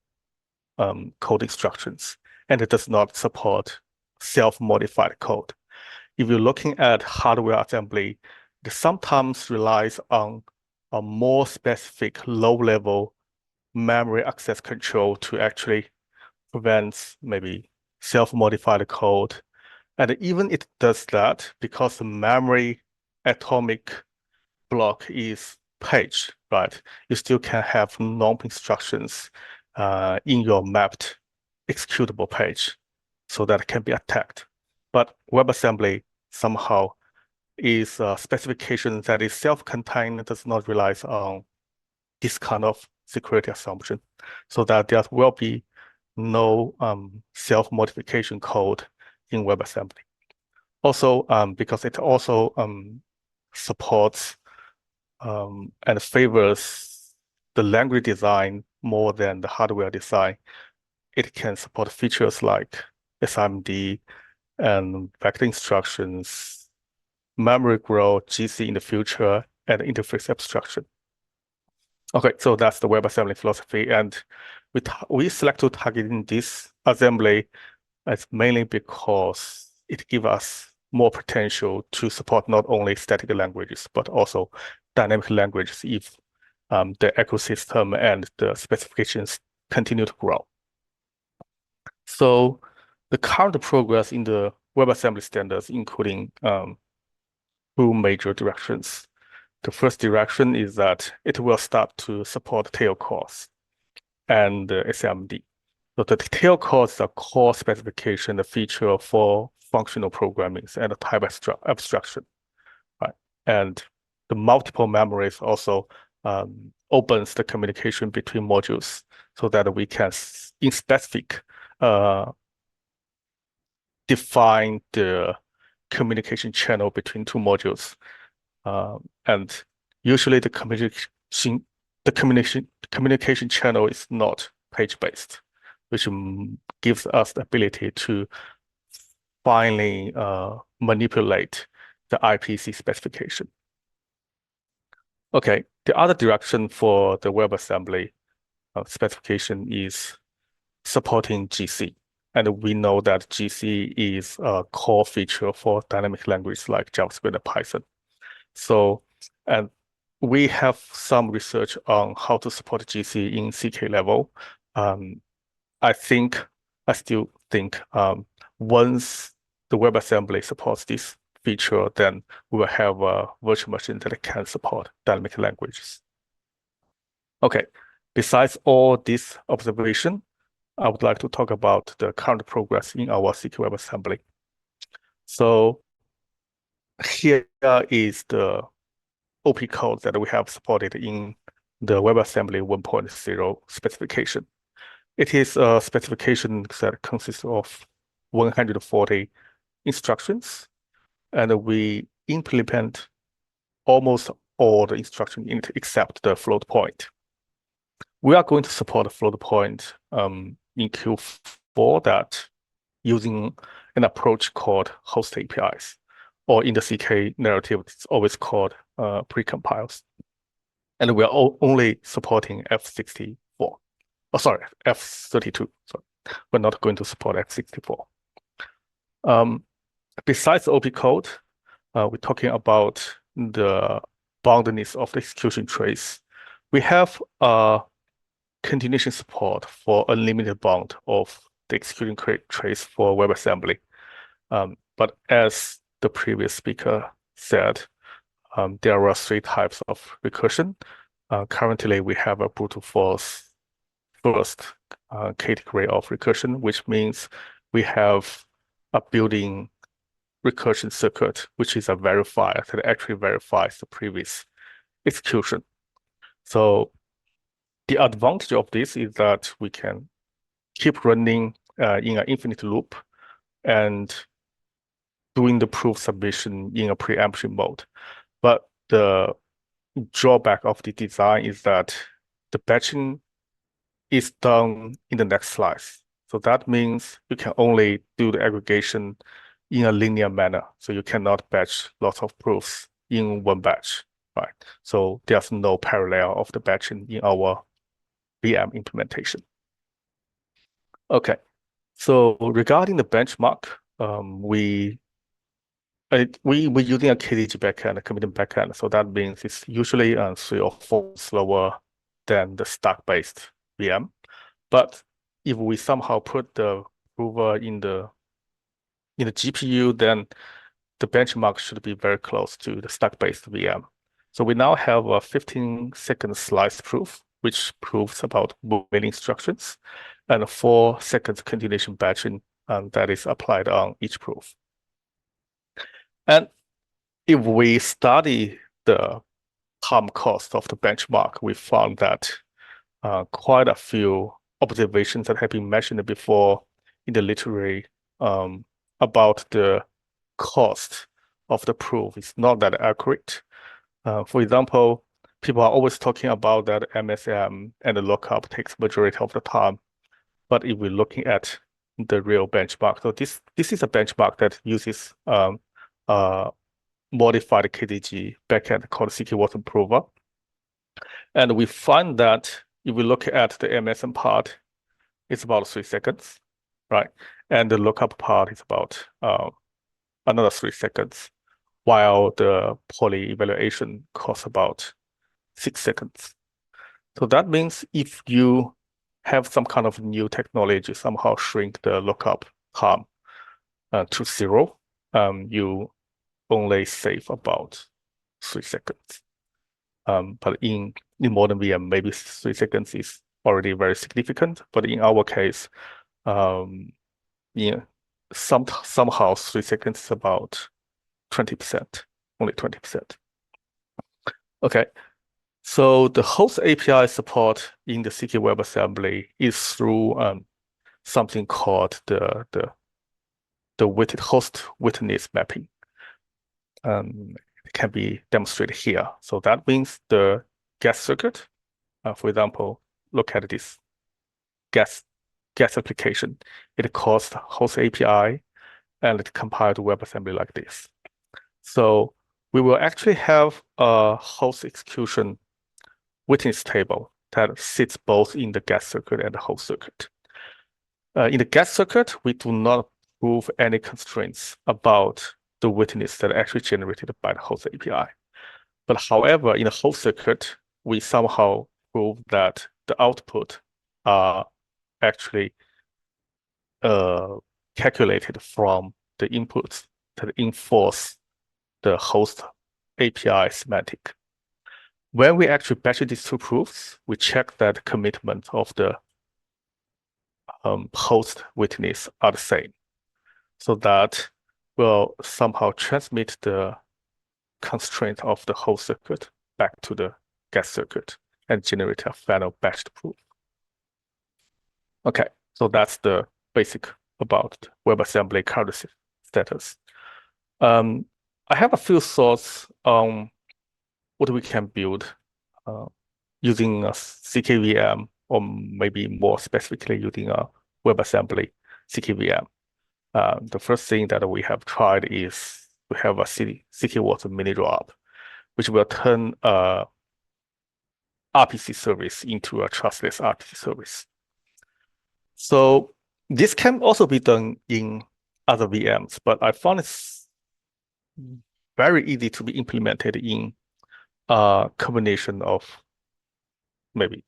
code instructions, and it does not support self-modified code. If you're looking at hardware assembly, it sometimes relies on a more specific low-level memory access control to actually prevent maybe self-modified code. And even it does that because the memory atomic block is page, right? You still can have non instructions in your mapped executable page so that it can be attacked. But WebAssembly somehow is a specification that is self-contained, does not rely on this kind of security assumption, so that there will be no self-modification code in WebAssembly. Also, because it also supports and favors the language design more than the hardware design. It can support features like SIMD and vector instructions, memory growth, GC in the future, and interface abstraction. Okay, so that's the WebAssembly philosophy, and we select to target in this assembly as mainly because it gives us more potential to support not only static languages but also dynamic languages if the ecosystem and the specifications continue to grow. So the current progress in the WebAssembly standards, including two major directions. The first direction is that it will start to support tail calls and SMD. So the tail calls are core specification, the feature for functional programming and type abstraction, right? And the multiple memories also opens the communication between modules so that we can, in specific, define the communication channel between two modules. And usually the communication channel is not page-based, which gives us the ability to finally manipulate the IPC specification. Okay, the other direction for the WebAssembly specification is supporting GC. And we know that GC is a core feature for dynamic languages like JavaScript and Python. So, and we have some research on how to support GC in CK level. I still think once the WebAssembly supports this feature, then we will have a virtual machine that can support dynamic languages. Okay, besides all this observation, I would like to talk about the current progress in our CK WebAssembly. So here is the OP code that we have supported in the WebAssembly 1.0 specification. It is a specification that consists of 140 instructions, and we implement almost all the instructions in it except the float point. We are going to support the float point in Q4 that using an approach called host APIs, or in the CK narrative, it's always called precompiles. And we are only supporting F64. Oh, sorry, F32. Sorry, we're not going to support F64. Besides the OP code, we're talking about the boundedness of the execution trace. We have continuation support for unlimited bound of the execution trace for WebAssembly. But as the previous speaker said, there are three types of recursion. Currently, we have a brute force first category of recursion, which means we have a built-in recursion circuit, which is a verifier that actually verifies the previous execution. So the advantage of this is that we can keep running in an infinite loop and doing the proof submission in a preemption mode. But the drawback of the design is that the batching is done in the next slice. So that means you can only do the aggregation in a linear manner. So you cannot batch lots of proofs in one batch, right? So there's no parallel of the batching in our VM implementation. Okay, so regarding the benchmark, we're using a KDG backend, a committing backend. So that means it's usually 3 or 4 slower than the stack-based VM. But if we somehow put the prover in the GPU, then the benchmark should be very close to the stack-based VM. So we now have a 15-second slice proof, which proves about 1 million instructions, and a 4 seconds continuation batching that is applied on each proof. And if we study the time cost of the benchmark, we found that quite a few observations that have been mentioned before in the literature about the cost of the proof is not that accurate. For example, people are always talking about that MSM and the lookup takes majority of the time. But if we're looking at the real benchmark, so this is a benchmark that uses modified KDG backend called CK Watson Prover. And we find that if we look at the MSM part, it's about 3 seconds, right? And the lookup part is about another 3 seconds, while the poly evaluation costs about 6 seconds. So that means if you have some kind of new technology, somehow shrink the lookup time to 0, you only save about 3 seconds. But in modern VM, maybe 3 seconds is already very significant. But in our case, somehow 3 seconds is about 20%, only 20%. Okay, so the host API support in the CK WebAssembly is through something called the host witness mapping. It can be demonstrated here. So that means the guest circuit, for example, look at this guest application. It calls the host API and it compiled to WebAssembly like this. So we will actually have a host execution witness table that sits both in the guest circuit and the host circuit. In the guest circuit, we do not prove any constraints about the witness that are actually generated by the host API. But however, in the host circuit, we somehow prove that the output are actually calculated from the inputs that enforce the host API semantic. When we actually batch these two proofs, we check that commitment of the host witness are the same. So that will somehow transmit the constraint of the host circuit back to the guest circuit and generate a final batched proof. Okay, so that's the basic about WebAssembly current status. I have a few thoughts on what we can build using a CKVM, or maybe more specifically using a WebAssembly CKVM. The first thing that we have tried is we have a CK Watson mini drop, which will turn a RPC service into a trustless RPC service. So this can also be done in other VMs, but I found it's very easy to be implemented in a combination of maybe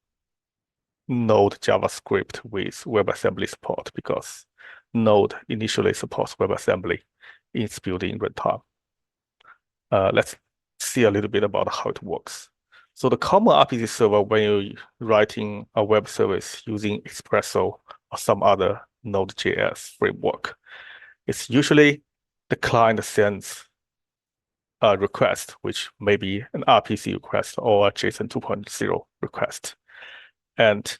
Node JavaScript with WebAssembly support, because Node initially supports WebAssembly in its built-in runtime. Let's see a little bit about how it works. So the common RPC server, when you're writing a web service using Espresso or some other Node.js framework, it's usually the client sends a request, which may be an RPC request or a JSON 2.0 request. And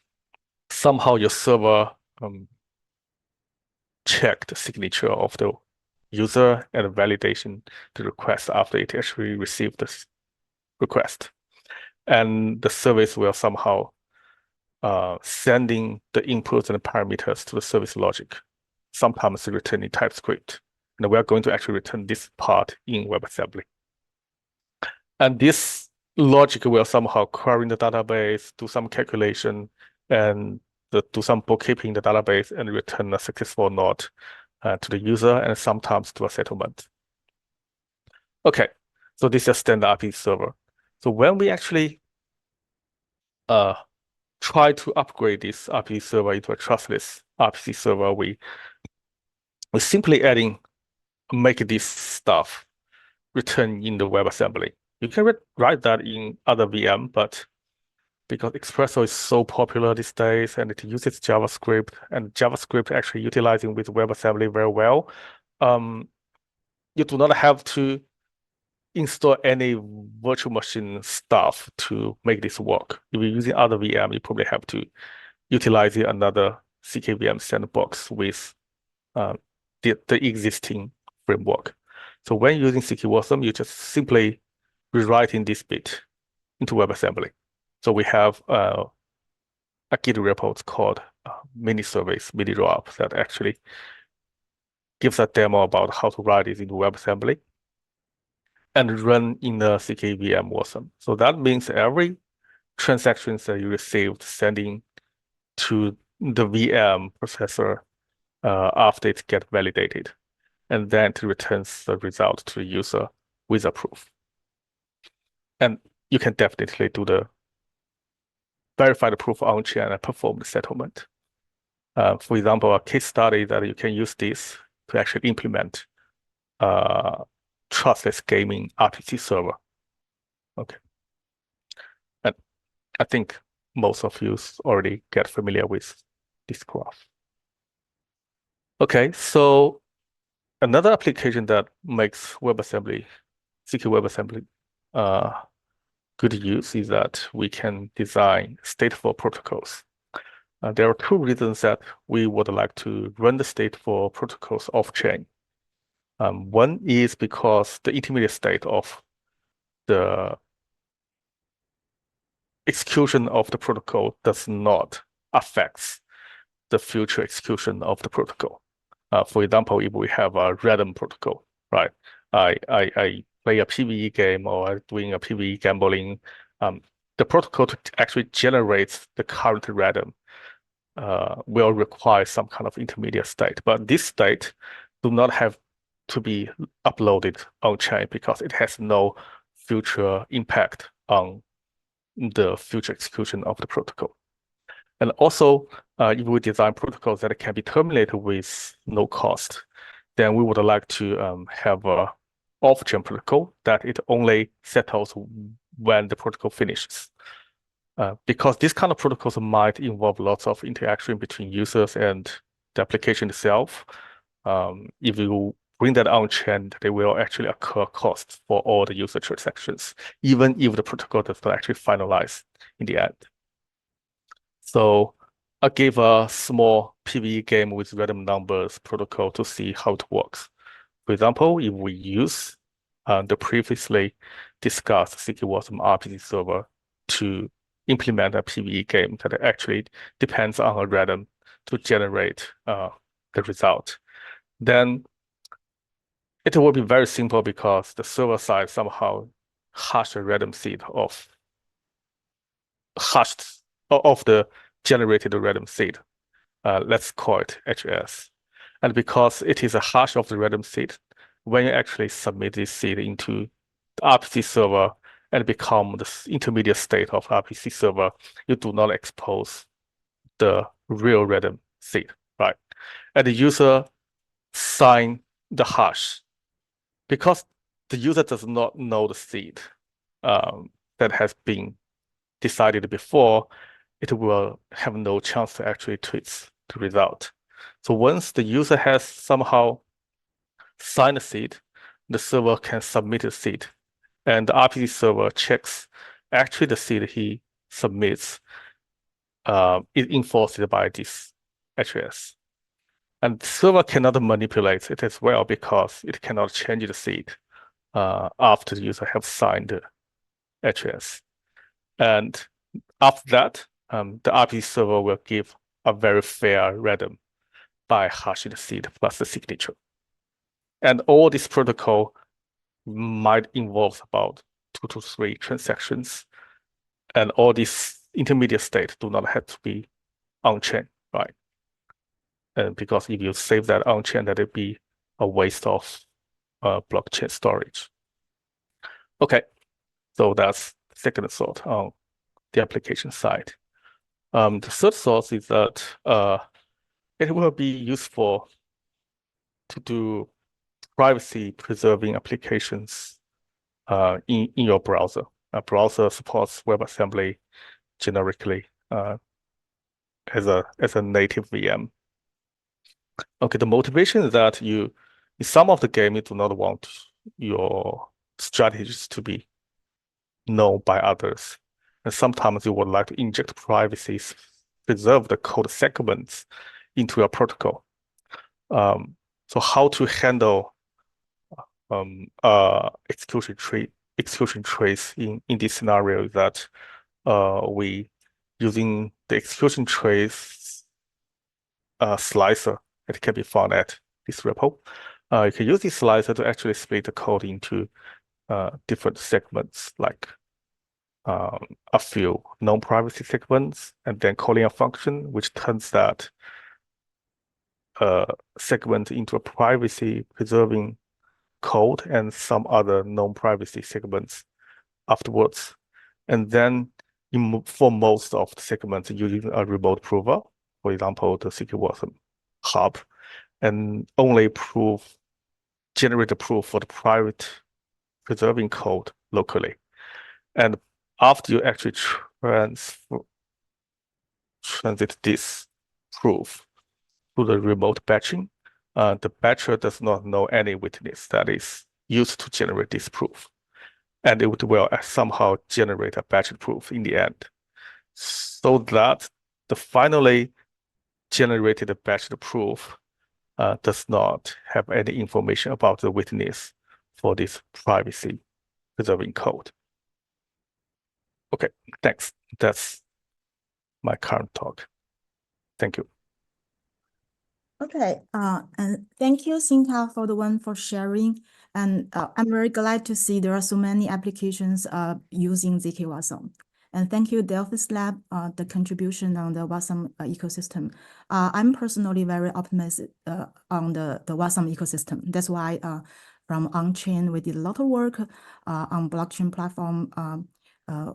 somehow your server check the signature of the user and validation the request after it actually received this request. And the service will somehow sending the inputs and the parameters to the service logic, sometimes returning TypeScript. And we are going to actually return this part in WebAssembly. And this logic will somehow query the database, do some calculation, and do some bookkeeping in the database and return a successful node to the user, and sometimes to a settlement. Okay, so this is a standard RPC server. So when we actually try to upgrade this RPC server into a trustless RPC server, we simply make this stuff return in the WebAssembly. You can write that in other VM, but because Espresso is so popular these days and it uses JavaScript, and JavaScript actually utilizing with WebAssembly very well, you do not have to install any virtual machine stuff to make this work. If you're using other VM, you probably have to utilize another CKVM sandbox with the existing framework. So when using CK Watson, you just simply rewriting this bit into WebAssembly. So we have a Git repo called mini service, mini rollup, that actually gives a demo about how to write it into WebAssembly and run in the CKVM wasm. So that means every transactions that you received sending to the VM processor after it gets validated, and then it returns the result to the user with a proof. And you can definitely do the verified proof on chain and perform the settlement. For example, a case study that you can use this to actually implement trustless gaming RPC server. Okay. And I think most of you already get familiar with this graph. Okay, so another application that makes WebAssembly, CK WebAssembly, good use is that we can design stateful protocols. There are two reasons that we would like to run the stateful protocols off-chain. One is because the intermediate state of the execution of the protocol does not affect the future execution of the protocol. For example, if we have a random protocol, right? I play a PvE game or doing a PvE gambling, the protocol to actually generate the current random will require some kind of intermediate state. But this state do not have to be uploaded on chain because it has no future impact on the future execution of the protocol. And also, if we design protocols that can be terminated with no cost, then we would like to have a off-chain protocol that it only settles when the protocol finishes. Because this kind of protocols might involve lots of interaction between users and the application itself. If you bring that on-chain, there will actually occur costs for all the user transactions, even if the protocol does not actually finalize in the end. So I gave a small PvE game with random numbers protocol to see how it works. For example, if we use the previously discussed CKWasm RPC server to implement a PvE game that actually depends on a random to generate the result, then it will be very simple because the server side somehow hashed a random seed of the generated random seed. Let's call it HS. And because it is a hash of the random seed, when you actually submit this seed into the RPC server and become the intermediate state of RPC server, you do not expose the real random seed, right? And the user sign the hash because the user does not know the seed that has been decided before, it will have no chance to actually tweet the result. So once the user has somehow signed the seed, the server can submit the seed, and the RPC server checks actually the seed he submits is enforced by this HAS. And the server cannot manipulate it as well because it cannot change the seed after the user have signed the HAS. And after that, the RPC server will give a very fair random by hashing the seed plus the signature. And all this protocol might involve about 2 to 3 transactions. And all these intermediate states do not have to be on-chain, right? And because if you save that on-chain, that would be a waste of blockchain storage. Okay, so that's the second thought on the application side. The third thought is that it will be useful to do privacy preserving applications in your browser. A browser supports WebAssembly generically as a native VM. Okay, the motivation is that in some of the game, you do not want your strategies to be known by others. And sometimes you would like to inject privacy, preserve the code segments into your protocol. So how to handle execution tree execution trace in this scenario is that we using the execution trace slicer that can be found at this repo. You can use this slicer to actually split the code into different segments, like a few non-privacy segments, and then calling a function which turns that segment into a privacy-preserving code and some other non-privacy segments afterwards. And then for most of the segments using a remote prover, for example, the CQWASM hub, and only generate a proof for the private preserving code locally. And after you actually transit this proof to the remote batching, the batcher does not know any witness that is used to generate this proof. And it will somehow generate a batched proof in the end, so that the finally generated batched proof does not have any information about the witness for this privacy preserving code. Okay, thanks. That's my current talk. Thank you. Okay, and thank you, Xinka, for sharing. And I'm very glad to see there are so many applications using ZK-WASM. And thank you, Delphis Lab, the contribution on the WASM ecosystem. I'm personally very optimistic on the WASM ecosystem. That's why from AntChain, we did a lot of work on blockchain platform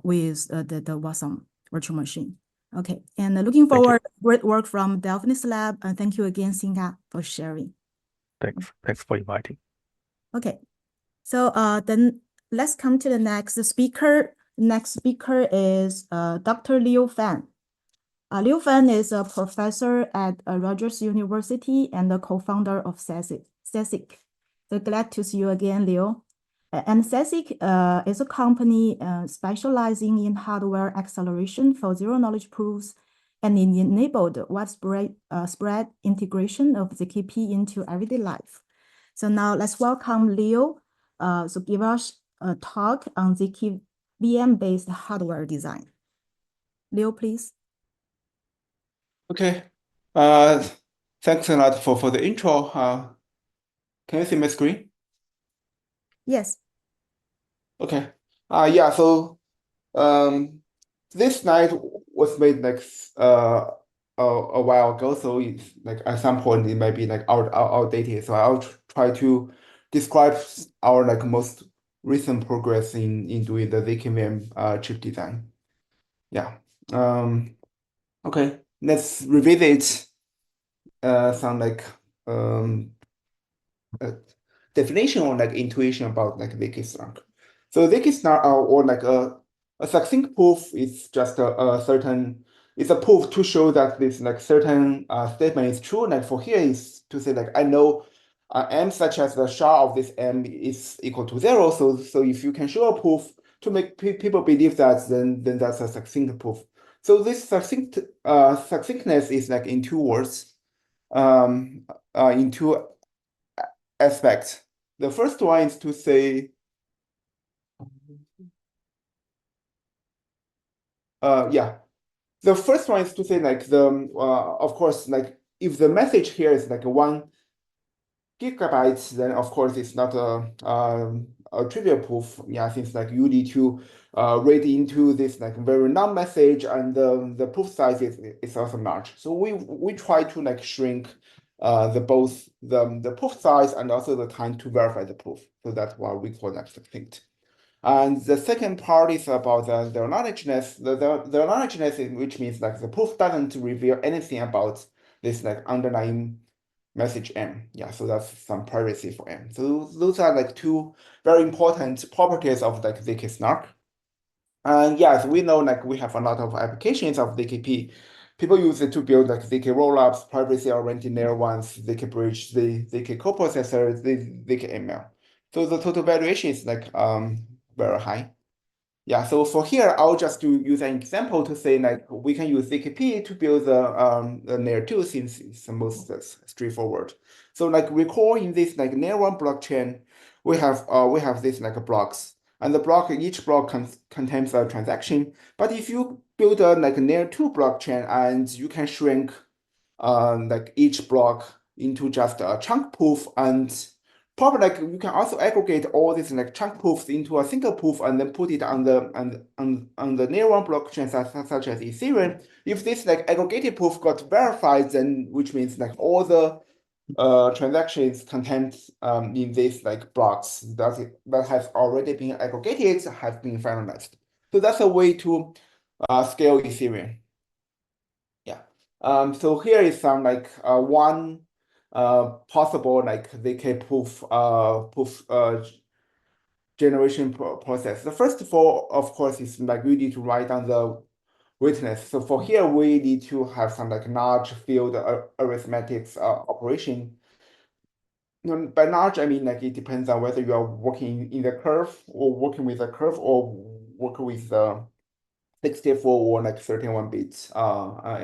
with the WASM virtual machine. Okay, and looking forward, great work from Delphinus Lab, and thank you again, Xinka, for sharing. Thanks for inviting. Okay, so then let's come to the next speaker. Next speaker is Dr. Liu Fan. Liu Fan is a professor at Rogers University and the co-founder of CESIC. So glad to see you again, Liu. And CESIC is a company specializing in hardware acceleration for zero-knowledge proofs, and it enabled widespread spread integration of ZKP into everyday life. So now let's welcome Liu to give us a talk on ZK VM-based hardware design. Liu, please. Okay. Thanks a lot for the intro. Can you see my screen? Yes. Okay. Yeah, so this slide was made like a while ago, so it's like at some point it might be like outdated. So I'll try to describe our like most recent progress in doing the ZKVM chip design. Yeah. Okay, let's revisit some like definition or like intuition about like ZK-SNARK. So ZK-SNARK or like a succinct proof is just a certain, it's a proof to show that this like certain statement is true. Like for here is to say like I know m such as the SHA of this m is equal to 0. So if you can show a proof to make people believe that, then that's a succinct proof. So this succinctness is like in two words, in two aspects. The first one is to say, the first one is to say like of course, like if the message here is like 1 GB, then of course it's not a trivial proof. Yeah, since like you need to read into this like very long message, and the proof size is also large. So we try to like shrink both the proof size and also the time to verify the proof. So that's what we call like succinct. And the second part is about the knowledgeness. The knowledgeness, which means like the proof doesn't reveal anything about this like underlying message M. Yeah, so that's some privacy for M. So those are like two very important properties of like ZK-SNARK. And yes, we know like we have a lot of applications of ZKP. People use it to build like ZK rollups, privacy-oriented layer ones, ZK bridge, the ZK coprocessor, the ZK ML. So the total valuation is like very high. Yeah, so for here, I'll just use an example to say like we can use ZKP to build the layer 2 since it's the most straightforward. So like recall in this like layer 1 blockchain, we have this like blocks. and each block contains a transaction. But if you build a like layer 2 blockchain and you can shrink like each block into just a chunk proof, and probably like you can also aggregate all these like chunk proofs into a single proof and then put it on the layer 1 blockchain such as Ethereum. If this like aggregated proof got verified, then which means like all the transactions contained in these like blocks that has already been aggregated have been finalized. So that's a way to scale Ethereum. Yeah. So here is some like one possible like ZK proof generation process. The first of all, of course, is like we need to write down the witness. So for here, we need to have some like large field arithmetic operation. By large, I mean like it depends on whether you are working in the curve or working with a curve or working with 64 or like 31 bits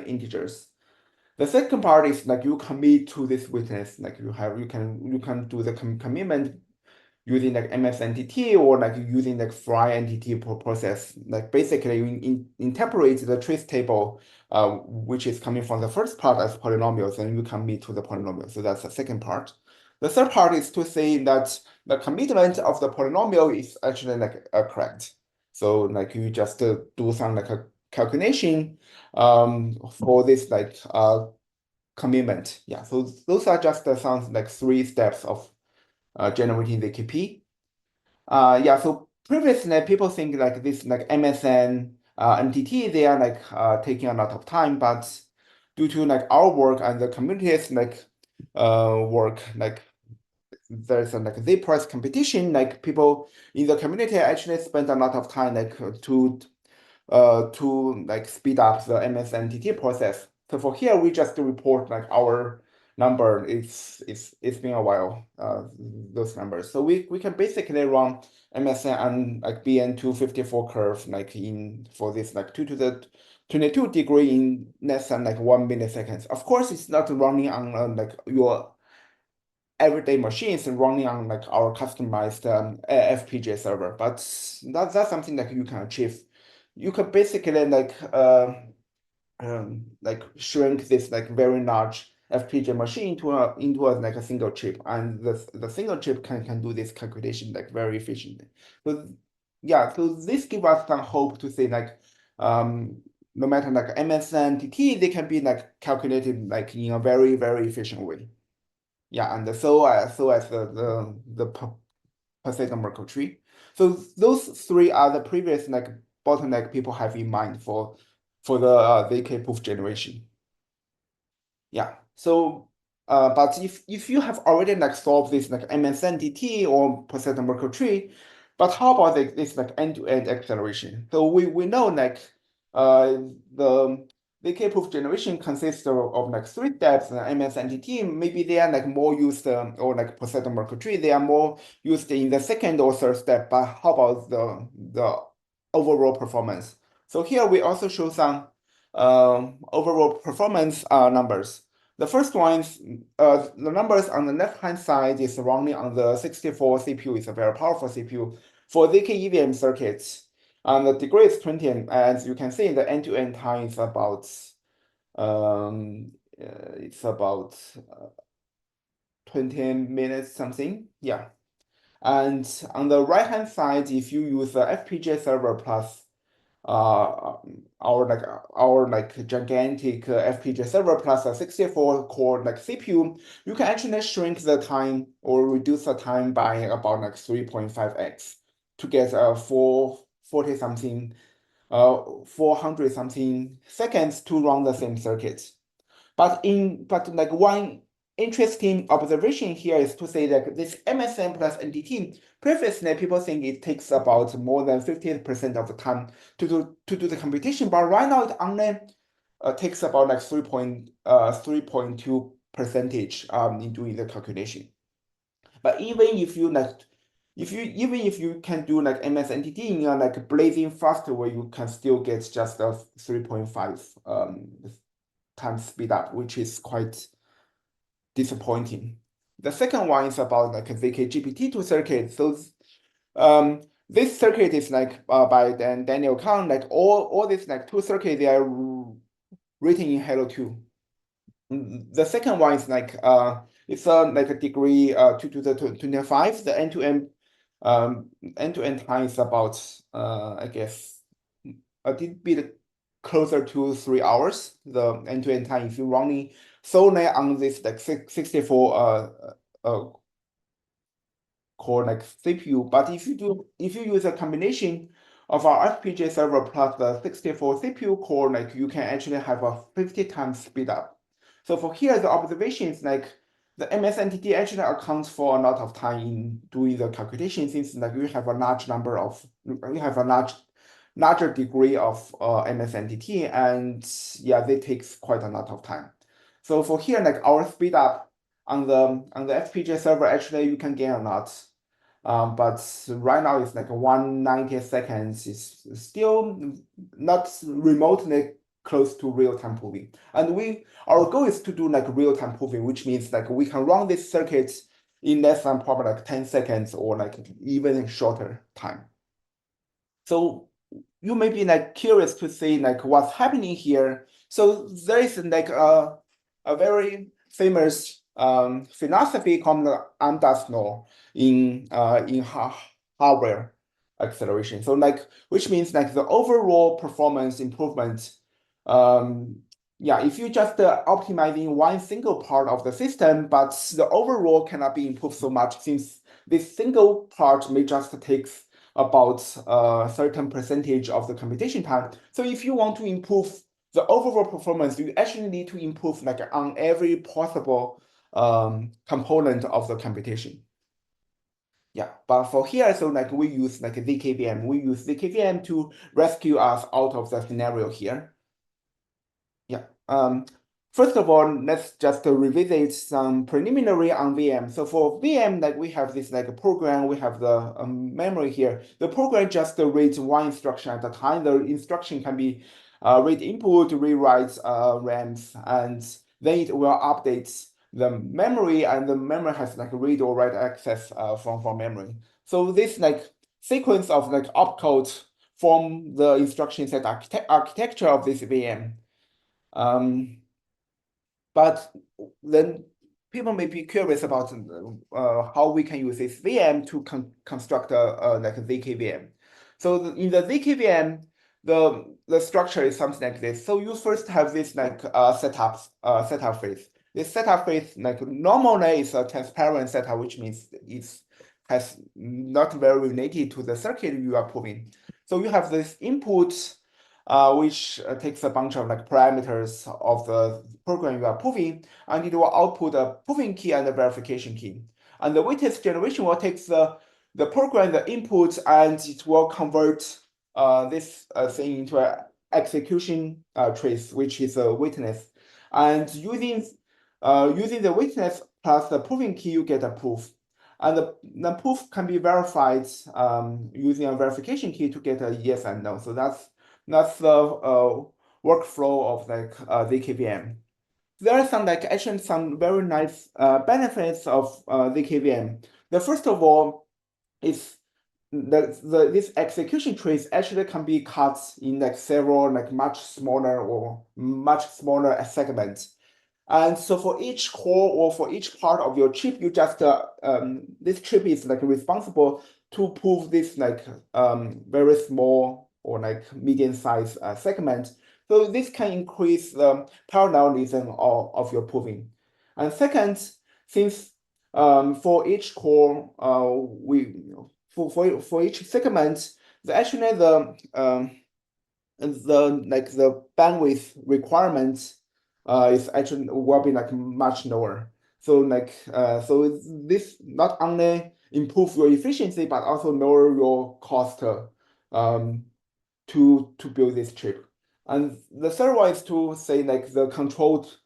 integers. The second part is like you commit to this witness, like you can do the commitment using like MSNTT or like using like fry NTT process. Like basically you interpret the trace table, which is coming from the first part as polynomials, and you commit to the polynomial. So that's the second part. The third part is to say that the commitment of the polynomial is actually like correct. So like you just do some like a calculation for this like commitment. Yeah, so those are just some like 3 steps of generating the KP. Yeah, so previously people think like this like MSN MTT, they are like taking a lot of time, but due to like our work and the community's like work, like there's a like Z-price competition, like people in the community actually spend a lot of time like to like speed up the MSNTT process. So for here, we just report like our number. It's been a while, those numbers. So we can basically run MSN and like BN254 curve like for this like 2 to the 22 degree in less than like 1 milliseconds. Of course, it's not running on like your everyday machines running on like our customized FPGA server, but that's something that you can achieve. You can basically like shrink this like very large FPGA machine into a like a single chip, and the single chip can do this calculation like very efficiently. So yeah, so this gives us some hope to say like no matter like MSNTT, they can be like calculated like in a very, very efficient way. Yeah, and so as the Poseidon Merkle tree. So those 3 are the previous like bottleneck people have in mind for the ZK proof generation. Yeah. So but if you have already like solved this like MSNTT or Poseidon Merkle tree, but how about this like end-to-end acceleration? So we know like the ZK proof generation consists of like 3 steps. MSNTT, maybe they are like more used or like Poseidon Merkle tree, they are more used in the second or third step. But how about the overall performance? So here we also show some overall performance numbers. The first one is the numbers on the left-hand side is running on the 64 CPU. It's a very powerful CPU for ZK EVM circuits. And the degree is 20, and as you can see, the end-to-end time is about 20 minutes something. Yeah. And on the right-hand side, if you use the FPGA server plus our gigantic FPGA server plus a 64 core like CPU, you can actually shrink the time or reduce the time by about like 3.5x to get 400 something seconds to run the same circuit. But like one interesting observation here is to say that this MSN plus NTT, previously people think it takes about more than 50% of the time to do the computation, but right now it only takes about like 3.2% in doing the calculation. But even if you can do like MSNTT in a like blazing fast way, you can still get just a 3.5 times speed up, which is quite disappointing. The second one is about like ZK GPT-2 circuit. So this circuit is like by Daniel Kahn, like all these like two circuits, they are written in Hello 2. The second one is like it's like a degree 2 to the 25. The end-to-end time is about I guess a bit closer to 3 hours. The end-to-end time if you're running solely on this like 64 core like CPU. But if you use a combination of our FPGA server plus the 64 CPU core, like you can actually have a 50 times speed up. So for here, the observation is like the MS entity actually accounts for a lot of time in doing the calculation, since like you have a larger degree of MS entity, and yeah, they takes quite a lot of time. So for here, like our speed up on the FPGA server, actually you can gain a lot. But right now it's like 190 seconds is still not remotely close to real-time proving. And our goal is to do like real-time proving, which means like we can run this circuit in less than probably like 10 seconds or like even shorter time. So you may be like curious to see like what's happening here. So there is like a very famous philosophy called the Amdahl's law in hardware acceleration. So like which means like the overall performance improvement. Yeah, if you just optimizing one single part of the system, but the overall cannot be improved so much, since this single part may just take about a certain percentage of the computation time. So if you want to improve the overall performance, you actually need to improve like on every possible component of the computation. Yeah, but for here, so like we use like ZKVM. We use ZKVM to rescue us out of the scenario here. Yeah. First of all, let's just revisit some preliminary on VM. So for VM, like we have this like program, we have the memory here. The program just reads one instruction at a time. The instruction can be read input, rewrite RAMs, and then it will update the memory, and the memory has like read or write access from memory. So this like sequence of like opcode form the instruction set architecture of this VM. But then people may be curious about how we can use this VM to construct like a ZKVM. So in the ZKVM, the structure is something like this. So you first have this like setup phase. This setup phase, like normally is a transparent setup, which means it has not very related to the circuit you are proving. So you have this input which takes a bunch of like parameters of the program you are proving, and it will output a proving key and a verification key. And the witness generation will take the program, the input, and it will convert this thing into an execution trace, which is a witness. And using the witness plus the proving key, you get a proof. And the proof can be verified using a verification key to get a yes and no. So that's the workflow of like ZKVM. There are some like actually some very nice benefits of ZKVM. The first of all is this execution trace actually can be cut in like several like much smaller segments. And so for each core or for each part of your chip, you just this chip is like responsible to prove this like very small or like medium-sized segment. So this can increase the parallelism of your proving. And second, since for each core, for each segment, actually the bandwidth requirements is actually will be like much lower. So like so this not only improve your efficiency but also lower your cost to build this chip. And the third one is to say like the controlled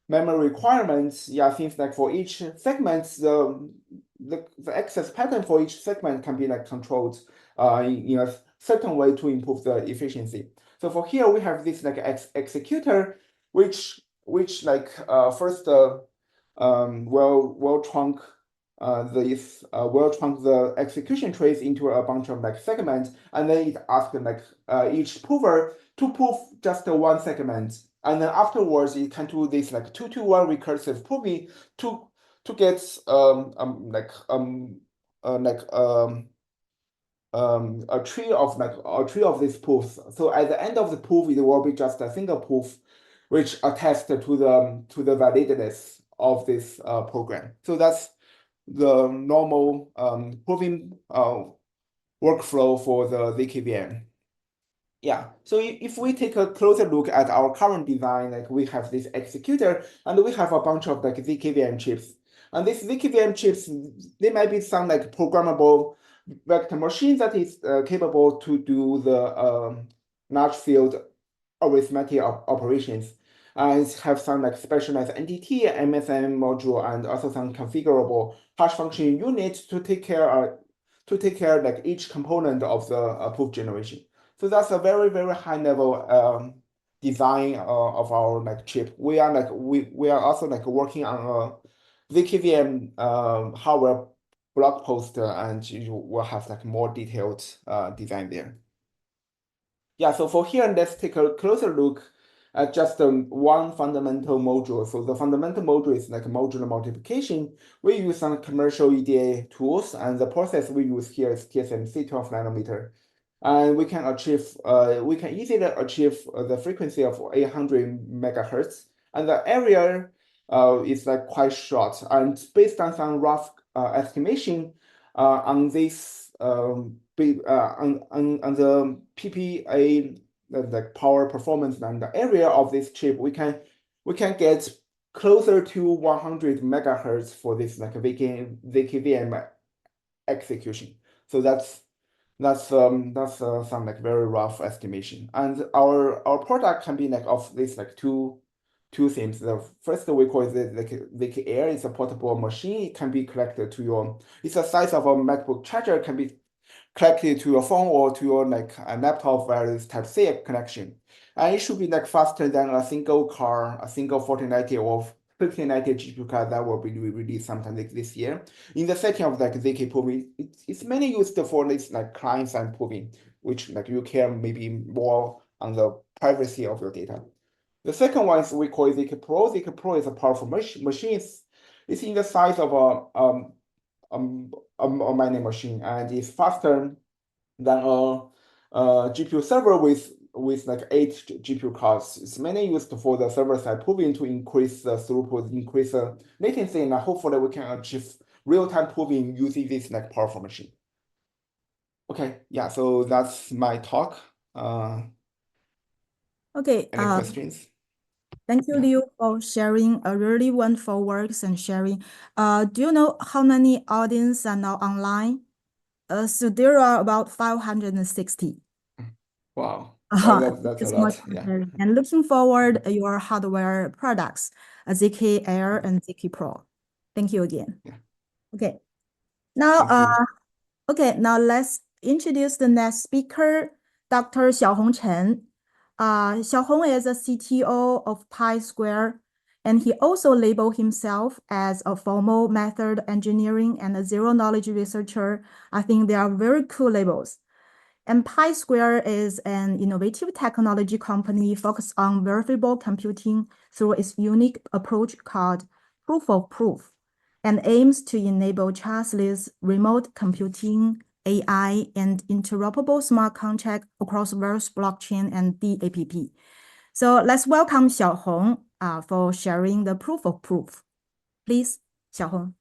memory requirements. Yeah, things like for each segment, the access pattern for each segment can be like controlled in a certain way to improve the efficiency. So for here we have this like executor, which like first will trunk this will trunk the execution trace into a bunch of like segments, and then it asks like each prover to prove just one segment, and then afterwards it can do this like 2-to-1 recursive proving to get a tree of these proofs. So at the end of the proof, it will be just a single proof, which attests to the validness of this program. So that's the normal proving workflow for the ZKVM. Yeah, so if we take a closer look at our current design, like we have this executor and we have a bunch of like ZKVM chips. And these ZKVM chips, they might be some like programmable vector machine that is capable to do the large field arithmetic operations. And have some like specialized entity, MSM module, and also some configurable hash function unit to take care like each component of the proof generation. So that's a very, very high level design of our like chip. We are also like working on a ZKVM hardware blog post, and you will have like more detailed design there. Yeah, so for here, let's take a closer look at just one fundamental module. So the fundamental module is like modular multiplication. We use some commercial EDA tools, and the process we use here is TSMC 12 nanometer. And we can easily achieve the frequency of 800 megahertz, and the area is like quite short. And based on some rough estimation on this on the PPA, the power performance and the area of this chip, we can get closer to 100 megahertz for this like ZKVM execution. So that's some like very rough estimation. And our product can be like of this like two things. The first we call it like ZK Air. It's a portable machine. It can be connected to your. It's the size of a MacBook charger. Can be connected to your phone or to your like a laptop via this Type-C connection. And it should be like faster than a single 4090 or 1590 GPU card that will be released sometime like this year. In the setting of like ZK proving, it's mainly used for this like client-side proving, which like you care maybe more on the privacy of your data. The second one is we call ZK Pro. ZK Pro is a powerful machine. It's in the size of a mining machine, and it's faster than a GPU server with like 8 GPU cards. It's mainly used for the server side proving to increase the throughput, increase the latency, and hopefully we can achieve real-time proving using this like powerful machine. Okay, yeah, so that's my talk. Okay. Any questions? Thank you, Yeah. Liu, for sharing a really wonderful works and sharing. Do you know how many audience are now online? So there are about 560. Wow. Thank That's you a so much lot. for Yeah. sharing. And looking forward your hardware products, ZK Air and ZK Pro. Thank you again. Yeah. Okay. Now, Thank you. okay, now let's introduce the next speaker, Dr. Xiaohong Chen. Xiaohong is a CTO of Pi Square, and he also labeled himself as a formal method engineering and a zero knowledge researcher. I think they are very cool labels. And Pi Square is an innovative technology company focused on verifiable computing through its unique approach called proof of proof, and aims to enable trustless remote computing, AI, and interoperable smart contract across various blockchain and DApp. So let's welcome Xiaohong for sharing the proof of proof. Please, Xiaohong.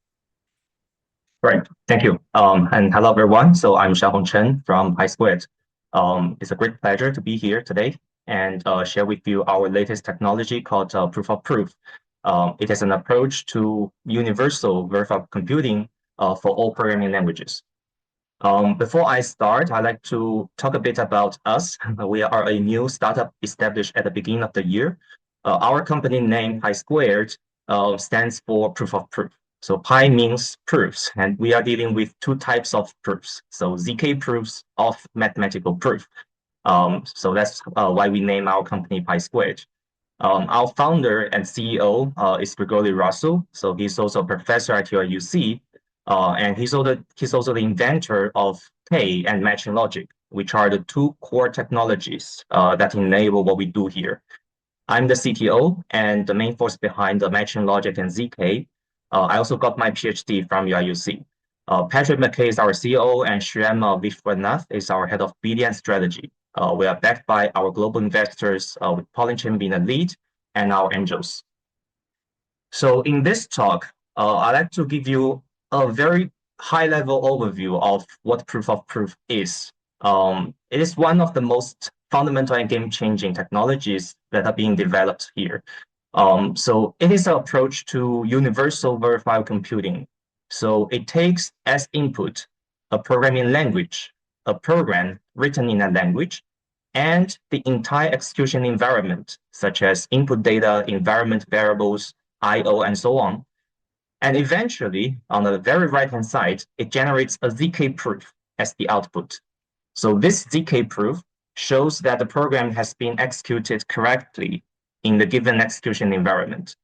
Great, thank you. And hello everyone. So I'm Xiaohong Chen from Pi Squared. It's a great pleasure to be here today and share with you our latest technology called proof of proof. It is an approach to universal verifiable computing for all programming languages. Before I start, I'd like to talk a bit about us. We are a new startup established at the beginning of the year. Our company name Pi Squared stands for proof of proof. So Pi means proofs, and we are dealing with two types of proofs. So ZK proofs of mathematical proof. So that's why we name our company Pi Squared. Our founder and CEO is Grigori Rasu. So he's also a professor at UC. And he's also the inventor of K and matching logic, which are the two core technologies that enable what we do here. I'm the CTO and the main force behind the matching logic and ZK. I also got my PhD from UIUC. Patrick McKay is our CEO, and Shyam Vishwanath is our head of BD and strategy. We are backed by our global investors, with Pauline being the lead, and our angels. So in this talk, I'd like to give you a very high-level overview of what proof of proof is. It is one of the most fundamental and game-changing technologies that are being developed here. So it is an approach to universal verifiable computing. So it takes as input a programming language, a program written in a language, and the entire execution environment, such as input data, environment variables, I/O, and so on. And eventually, on the very right-hand side, it generates a ZK proof as the output. So this ZK proof shows that the program has been executed correctly in the given execution environment.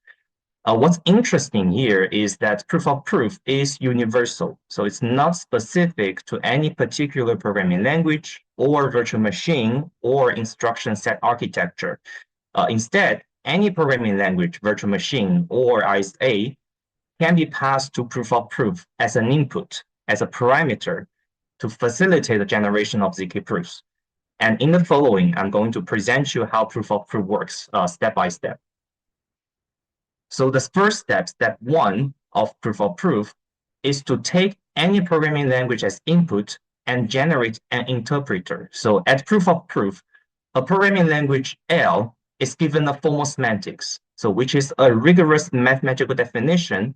What's interesting here is that proof of proof is universal. So it's not specific to any particular programming language or virtual machine or instruction set architecture. Instead, any programming language, virtual machine, or ISA can be passed to proof of proof as an input, as a parameter to facilitate the generation of ZK proofs. And in the following, I'm going to present you how proof of proof works step by step. So the first step, step one of proof of proof, is to take any programming language as input and generate an interpreter. So at proof of proof, a programming language L is given a formal semantics, so which is a rigorous mathematical definition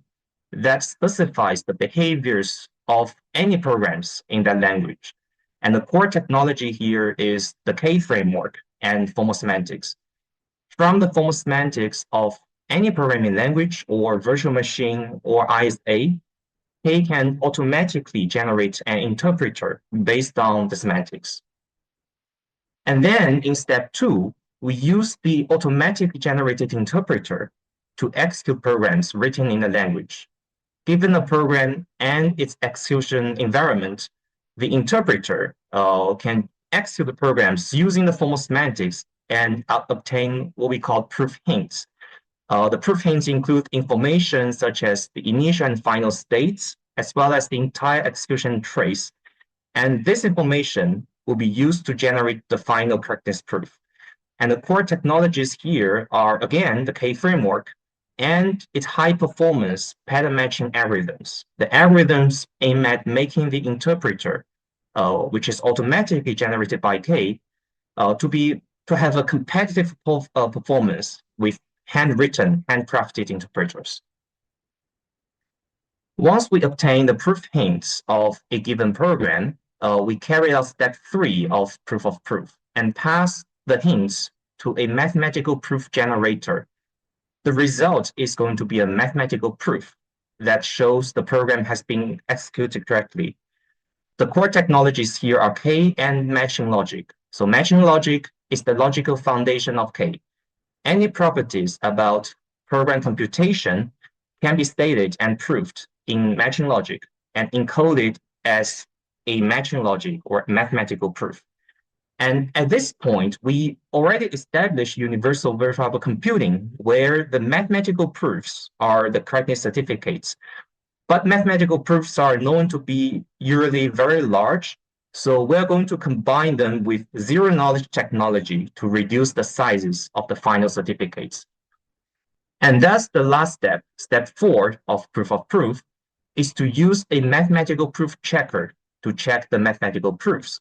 that specifies the behaviors of any programs in that language. And the core technology here is the K framework and formal semantics. From the formal semantics of any programming language or virtual machine or ISA, K can automatically generate an interpreter based on the semantics. And then in step two, we use the automatically generated interpreter to execute programs written in the language. Given a program and its execution environment, the interpreter can execute the programs using the formal semantics and obtain what we call proof hints. The proof hints include information such as the initial and final states, as well as the entire execution trace. And this information will be used to generate the final correctness proof. And the core technologies here are, again, the K framework and its high-performance pattern matching algorithms. The algorithms aim at making the interpreter, which is automatically generated by K, to have a competitive performance with handwritten, handcrafted interpreters. Once we obtain the proof hints of a given program, we carry out step three of proof of proof and pass the hints to a mathematical proof generator. The result is going to be a mathematical proof that shows the program has been executed correctly. The core technologies here are K and matching logic. So matching logic is the logical foundation of K. Any properties about program computation can be stated and proved in matching logic and encoded as a matching logic or mathematical proof. And at this point, we already established universal verifiable computing, where the mathematical proofs are the correctness certificates. But mathematical proofs are known to be usually very large, so we're going to combine them with zero-knowledge technology to reduce the sizes of the final certificates. And that's the last step, step four of proof of proof, is to use a mathematical proof checker to check the mathematical proofs.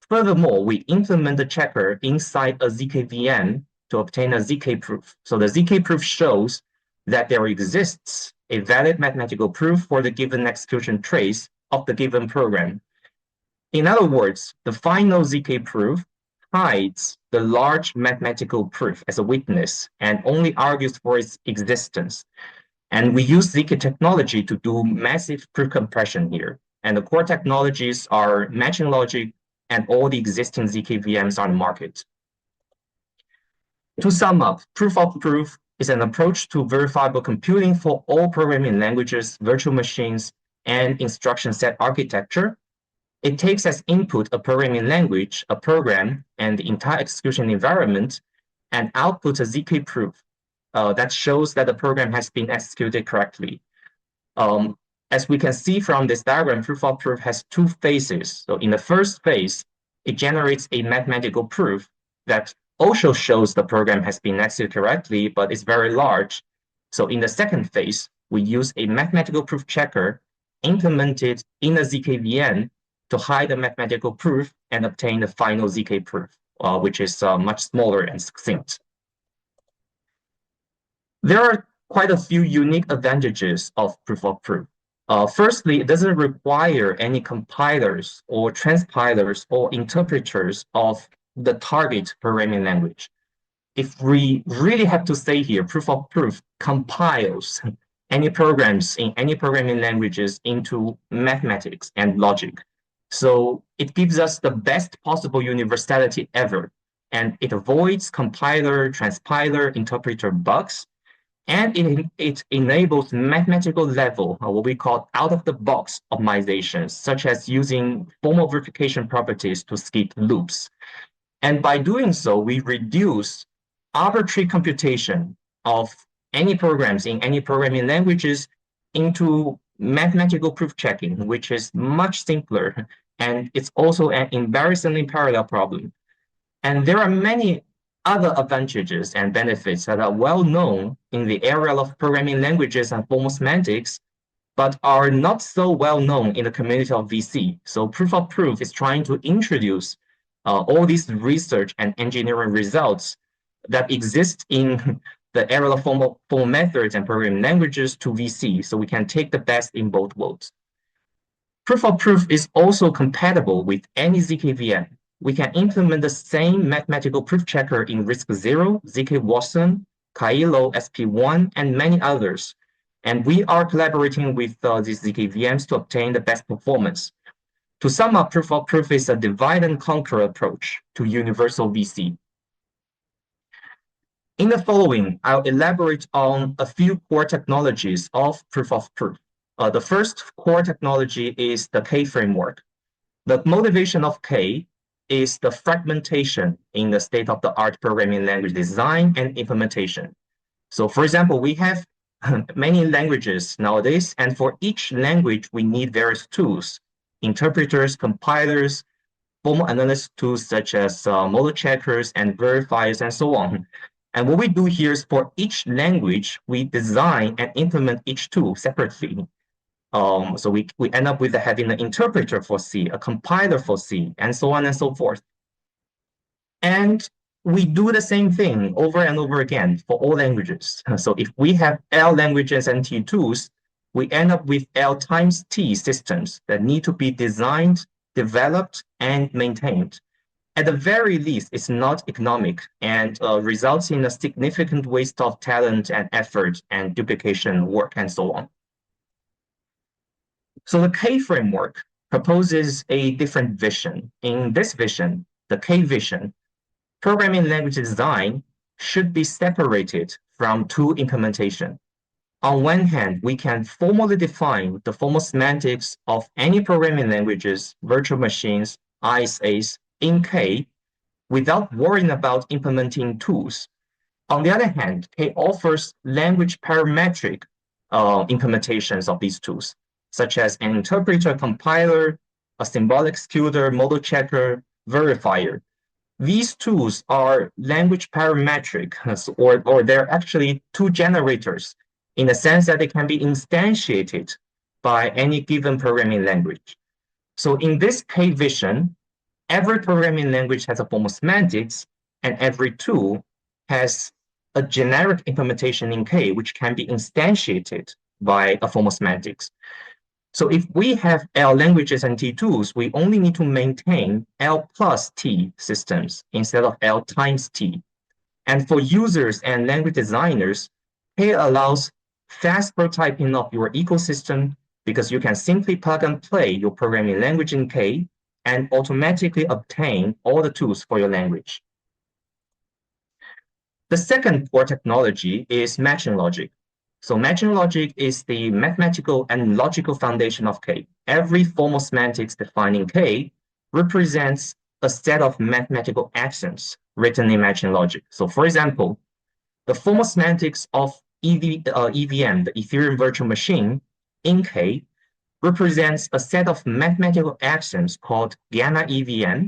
Furthermore, we implement the checker inside a ZK VM to obtain a ZK proof. So the ZK proof shows that there exists a valid mathematical proof for the given execution trace of the given program. In other words, the final ZK proof hides the large mathematical proof as a witness and only argues for its existence. And we use ZK technology to do massive proof compression here. And the core technologies are matching logic and all the existing ZK VMs on the market. To sum up, proof of proof is an approach to verifiable computing for all programming languages, virtual machines, and instruction set architecture. It takes as input a programming language, a program, and the entire execution environment, and outputs a ZK proof that shows that the program has been executed correctly. As we can see from this diagram, proof of proof has two phases. So in the first phase, it generates a mathematical proof that also shows the program has been executed correctly, but it's very large. So in the second phase, we use a mathematical proof checker implemented in a ZKVM to hide the mathematical proof and obtain the final ZK proof, which is much smaller and succinct. There are quite a few unique advantages of proof of proof. Firstly, it doesn't require any compilers or transpilers or interpreters of the target programming language. If we really have to say here, proof of proof compiles any programs in any programming languages into mathematics and logic. So it gives us the best possible universality ever, and it avoids compiler, transpiler, interpreter bugs, and it enables mathematical level, what we call out-of-the-box optimizations, such as using formal verification properties to skip loops. And by doing so, we reduce arbitrary computation of any programs in any programming languages into mathematical proof checking, which is much simpler, and it's also an embarrassingly parallel problem. And there are many other advantages and benefits that are well known in the area of programming languages and formal semantics, but are not so well known in the community of VC. So proof of proof is trying to introduce all these research and engineering results that exist in the area of formal methods and programming languages to VC, so we can take the best in both worlds. Proof of proof is also compatible with any ZKVM. We can implement the same mathematical proof checker in RISC-0, ZK-Watson, Kailo, SP1, and many others. And we are collaborating with these ZKVMs to obtain the best performance. To sum up, proof of proof is a divide and conquer approach to universal VC. In the following, I'll elaborate on a few core technologies of proof of proof. The first core technology is the K framework. The motivation of K is the fragmentation in the state-of-the-art programming language design and implementation. So for example, we have many languages nowadays, and for each language, we need various tools, interpreters, compilers, formal analysis tools such as model checkers and verifiers and so on. And what we do here is for each language, we design and implement each tool separately. So we end up with having an interpreter for C, a compiler for C, and so on and so forth. And we do the same thing over and over again for all languages. So if we have L languages and T tools, we end up with L times T systems that need to be designed, developed, and maintained. At the very least, it's not economic and results in a significant waste of talent and effort and duplication work and so on. So the K framework proposes a different vision. In this vision, the K vision, programming language design should be separated from tool implementation. On one hand, we can formally define the formal semantics of any programming languages, virtual machines, ISAs in K without worrying about implementing tools. On the other hand, K offers language parametric implementations of these tools, such as an interpreter, compiler, a symbolic executor, model checker, verifier. These tools are language parametric, or they're actually tool generators in the sense that they can be instantiated by any given programming language. So in this K vision, every programming language has a formal semantics, and every tool has a generic implementation in K, which can be instantiated by a formal semantics. So if we have L languages and T tools, we only need to maintain L plus T systems instead of L times T. And for users and language designers, K allows fast prototyping of your ecosystem because you can simply plug and play your programming language in K and automatically obtain all the tools for your language. The second core technology is matching logic. So matching logic is the mathematical and logical foundation of K. Every formal semantics defining K represents a set of mathematical axioms written in matching logic. So for example, the formal semantics of EVM, the Ethereum Virtual Machine, in K, represents a set of mathematical axioms called gamma EVM,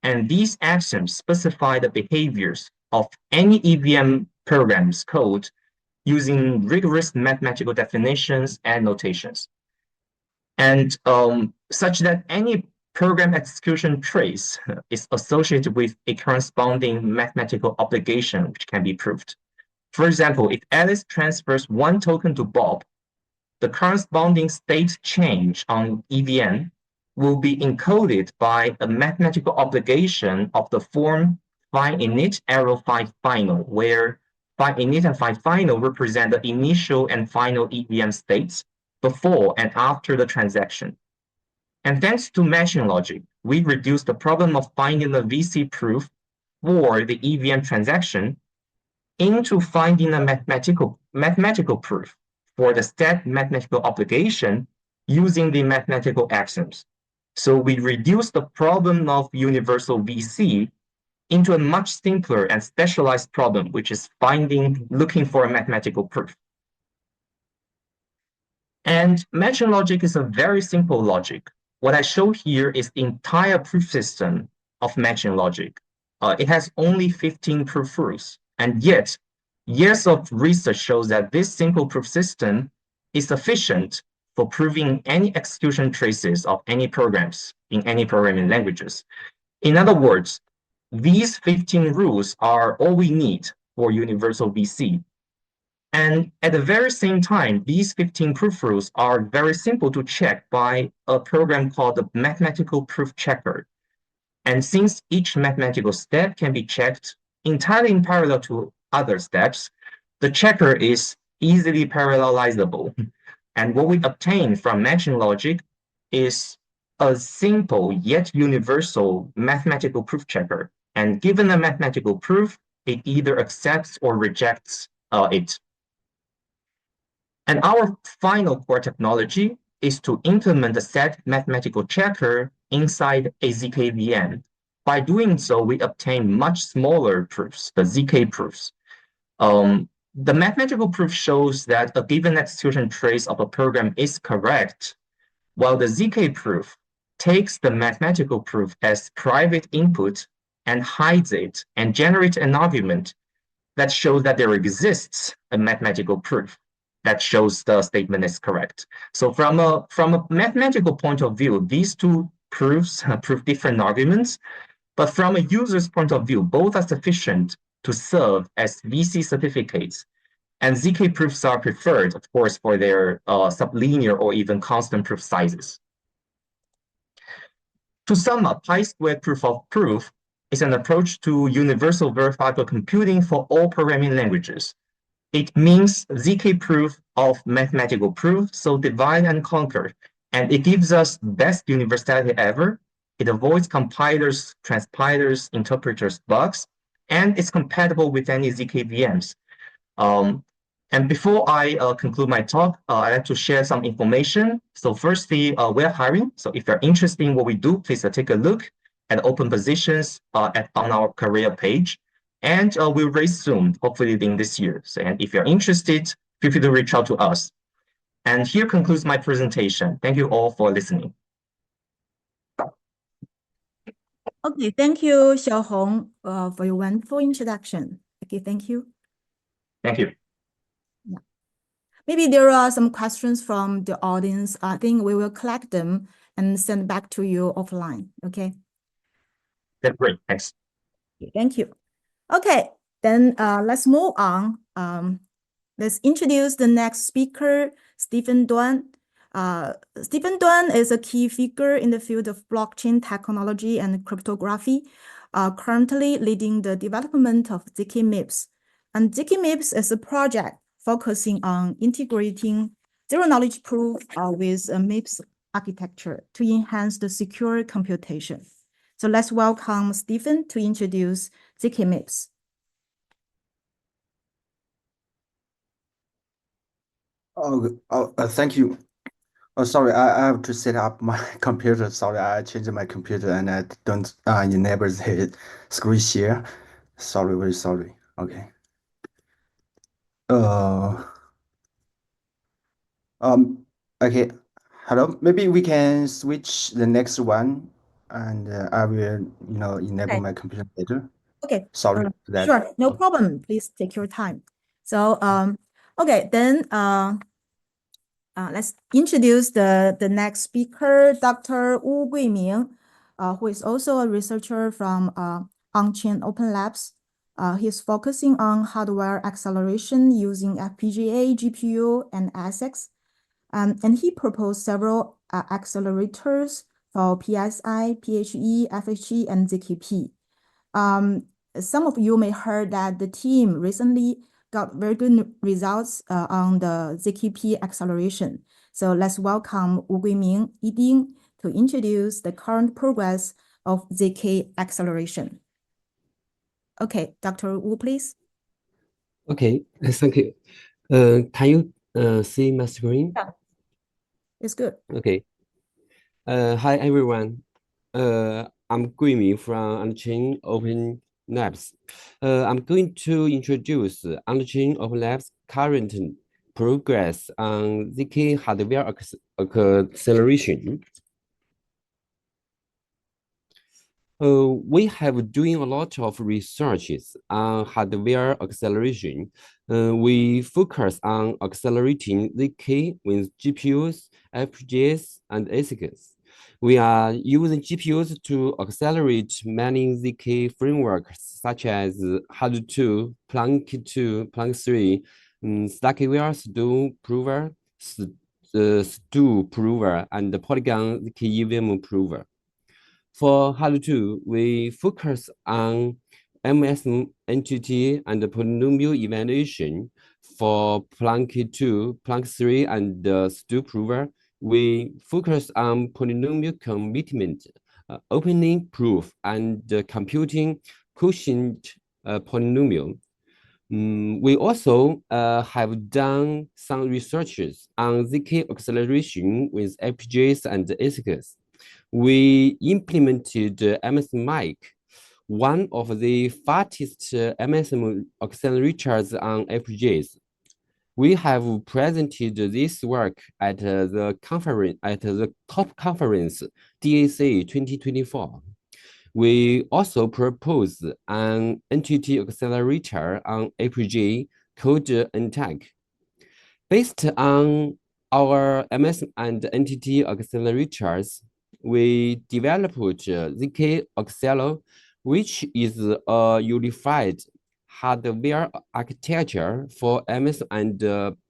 and these axioms specify the behaviors of any EVM program's code using rigorous mathematical definitions and notations. And such that any program execution trace is associated with a corresponding mathematical obligation which can be proved. For example, if Alice transfers one token to Bob, the corresponding state change on EVM will be encoded by a mathematical obligation of the form phi init arrow phi final, where phi init and phi final represent the initial and final EVM states before and after the transaction. And thanks to matching logic, we reduce the problem of finding the VC proof for the EVM transaction into finding a mathematical proof for the state mathematical obligation using the mathematical axioms. So we reduce the problem of universal VC into a much simpler and specialized problem, which is looking for a mathematical proof. And matching logic is a very simple logic. What I show here is the entire proof system of matching logic. It has only 15 proof rules, and yet years of research shows that this simple proof system is sufficient for proving any execution traces of any programs in any programming languages. In other words, these 15 rules are all we need for universal VC. And at the very same time, these 15 proof rules are very simple to check by a program called the mathematical proof checker. And since each mathematical step can be checked entirely in parallel to other steps, the checker is easily parallelizable. And what we obtain from matching logic is a simple yet universal mathematical proof checker. And given a mathematical proof, it either accepts or rejects it. And our final core technology is to implement a set mathematical checker inside a ZKVM. By doing so, we obtain much smaller proofs, the ZK proofs. The mathematical proof shows that a given execution trace of a program is correct, while the ZK proof takes the mathematical proof as private input and hides it and generates an argument that shows that there exists a mathematical proof that shows the statement is correct. So from a mathematical point of view, these two proofs prove different arguments, but from a user's point of view, both are sufficient to serve as VC certificates. And ZK proofs are preferred, of course, for their sublinear or even constant proof sizes. To sum up, pi-squared proof of proof is an approach to universal verifiable computing for all programming languages. It means ZK proof of mathematical proof, so divide and conquer, and it gives us best universality ever. It avoids compilers, transpilers, interpreters bugs, and it's compatible with any ZK VMs. And before I conclude my talk, I'd like to share some information. So firstly, we're hiring. So if you're interested in what we do, please take a look at open positions on our career page. And we'll raise soon, hopefully in this year. So, and if you're interested, feel free to reach out to us. And here concludes my presentation. Thank you all for listening. Okay, thank you, Xiaohong, for your wonderful introduction. Okay, thank you. Thank you. Yeah. Maybe there are some questions from the audience. I think we will collect them and send back to you offline. Okay. That's great. Thanks. Thank you. Okay, then let's move on. Let's introduce the next speaker, Stephen Duan. Stephen Duan is a key figure in the field of blockchain technology and cryptography, currently leading the development of ZK MIPS. And ZK MIPS is a project focusing on integrating zero-knowledge proof with a MIPS architecture to enhance the secure computation. So let's welcome Stephen to introduce ZK MIPS. Thank you. Oh, sorry, I have to set up my computer. Sorry, I changed my computer and I don't enable the screen share. Sorry, very sorry. Okay. Uh, okay. Hello. Maybe we can switch the next one, and I will, enable Okay. my computer later. Okay. Sorry for that. Sure, no problem. Please take your time. So, okay, then let's introduce the next speaker, Dr. Wu Guiming, who is also a researcher from AntChain OpenLabs. He's focusing on hardware acceleration using FPGA, GPU, and ASICs. And he proposed several accelerators for PSI, PHE, FHE, and ZKP. Some of you may heard that the team recently got very good results on the ZKP acceleration. So let's welcome Wu Guiming Yiding to introduce the current progress of ZK acceleration. Okay, Dr. Wu, please. Okay, thank you. Can you see my screen? Yeah, it's good. Okay. Hi everyone. I'm Guimi from AntChain OpenLabs. I'm going to introduce AntChain OpenLabs' current progress on ZK hardware acceleration. We have doing a lot of researches on hardware acceleration. We focus on accelerating ZK with GPUs, FPGAs, and ASICs. We are using GPUs to accelerate many ZK frameworks such as Hard2, Planck2, Planck3, Slackware, Prover, Stu Prover, and Polygon ZK EVM Prover. For Hard2, we focus on MSM entity and polynomial evaluation. For Planck2, Planck3, and Stu Prover, we focus on polynomial commitment, opening proof, and computing quotient polynomial. We also have done some researches on ZK acceleration with FPGAs and ASICs. We implemented MSM Mic, one of the fastest MSM accelerators on FPGAs. We have presented this work at the top conference DAC 2024. We also proposed an entity accelerator on FPGA called AntChain. Based on our MS and entity accelerators, we developed ZK Accelo, which is a unified hardware architecture for MS and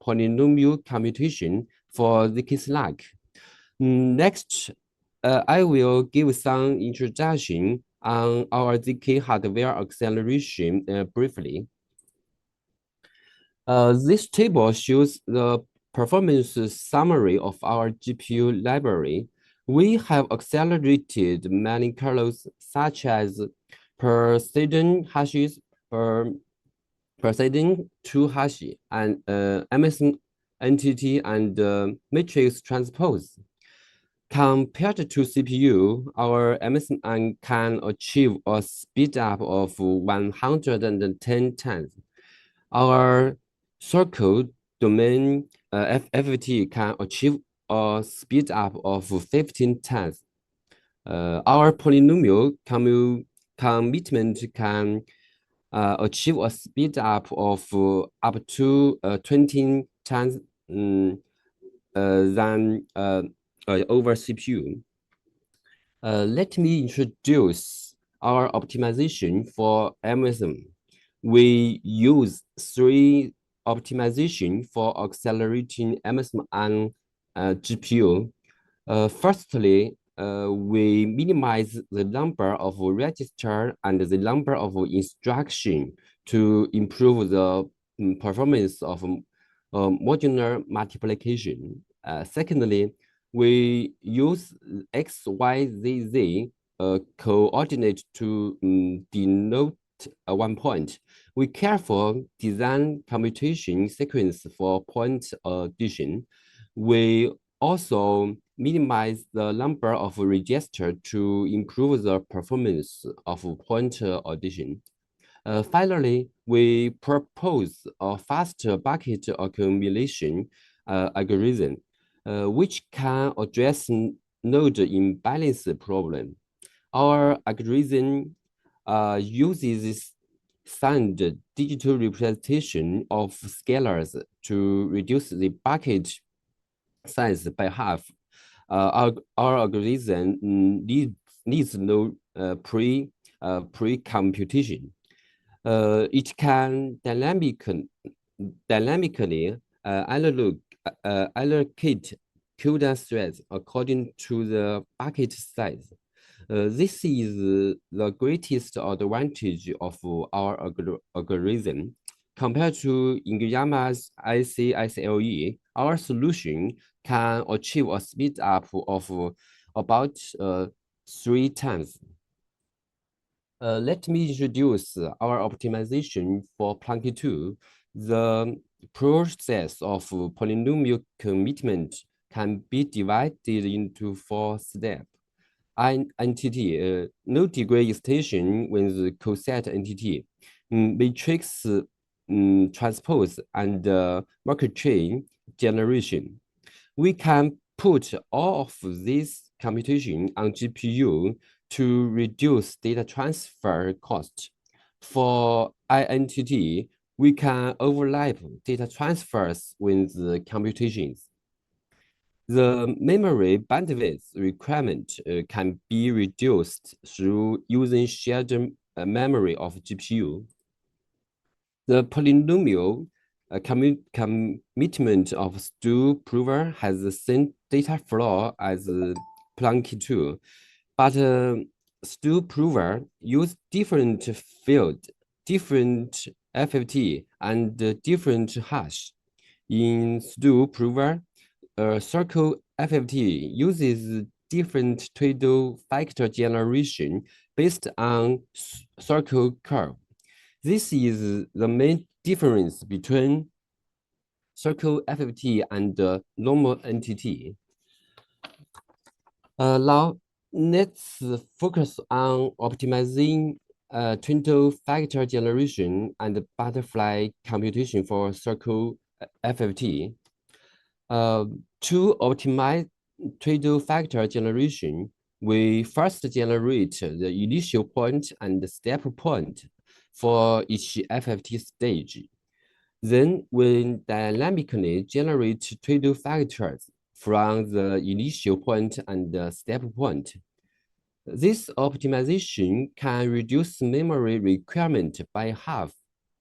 polynomial computation for ZK Slack. Next, I will give some introduction on our ZK hardware acceleration briefly. This table shows the performance summary of our GPU library. We have accelerated many kernels such as per second hashes, per second 2 hash, and MSM entity and matrix transpose. Compared to CPU, our MSM can achieve a speed up of 110 times. Our circle domain FFT can achieve a speed up of 15 times. Our polynomial commitment can achieve a speed up of up to 20 times than over CPU. Let me introduce our optimization for MSM. We use 3 optimization for accelerating MSM and GPU. Firstly, we minimize the number of register and the number of instruction to improve the performance of modular multiplication. Secondly, we use X, Y, Z coordinate to denote one point. We carefully design computation sequence for point addition. We also minimize the number of registers to improve the performance of point addition. Finally, we propose a faster bucket accumulation algorithm, which can address node imbalance problem. Our algorithm uses signed digital representation of scalars to reduce the bucket size by half. Our algorithm needs no pre-computation. It can dynamically allocate cooldown threads according to the bucket size. This is the greatest advantage of our algorithm. Compared to Inguyama's ICSLE, our solution can achieve a speed up of about 3 times. Let me introduce our optimization for Planck 2. The process of polynomial commitment can be divided into 4 steps. Entity, no degree extension with coset entity, matrix transpose, and market chain generation. We can put all of this computation on GPU to reduce data transfer cost. For INTT, we can overlap data transfers with the computations. The memory bandwidth requirement can be reduced through using shared memory of GPU. The polynomial commitment of Stu prover has the same data flow as Planck 2, but Stu prover use different field, different FFT, and different hash. In Stu prover, circle FFT uses different Tweedle factor generation based on circle curve. This is the main difference between circle FFT and normal entity. Now, let's focus on optimizing Tweedle factor generation and butterfly computation for circle FFT. To optimize Tweedle factor generation, we first generate the initial point and the step point for each FFT stage. Then we dynamically generate Tweedle factors from the initial point and the step point. This optimization can reduce memory requirement by half.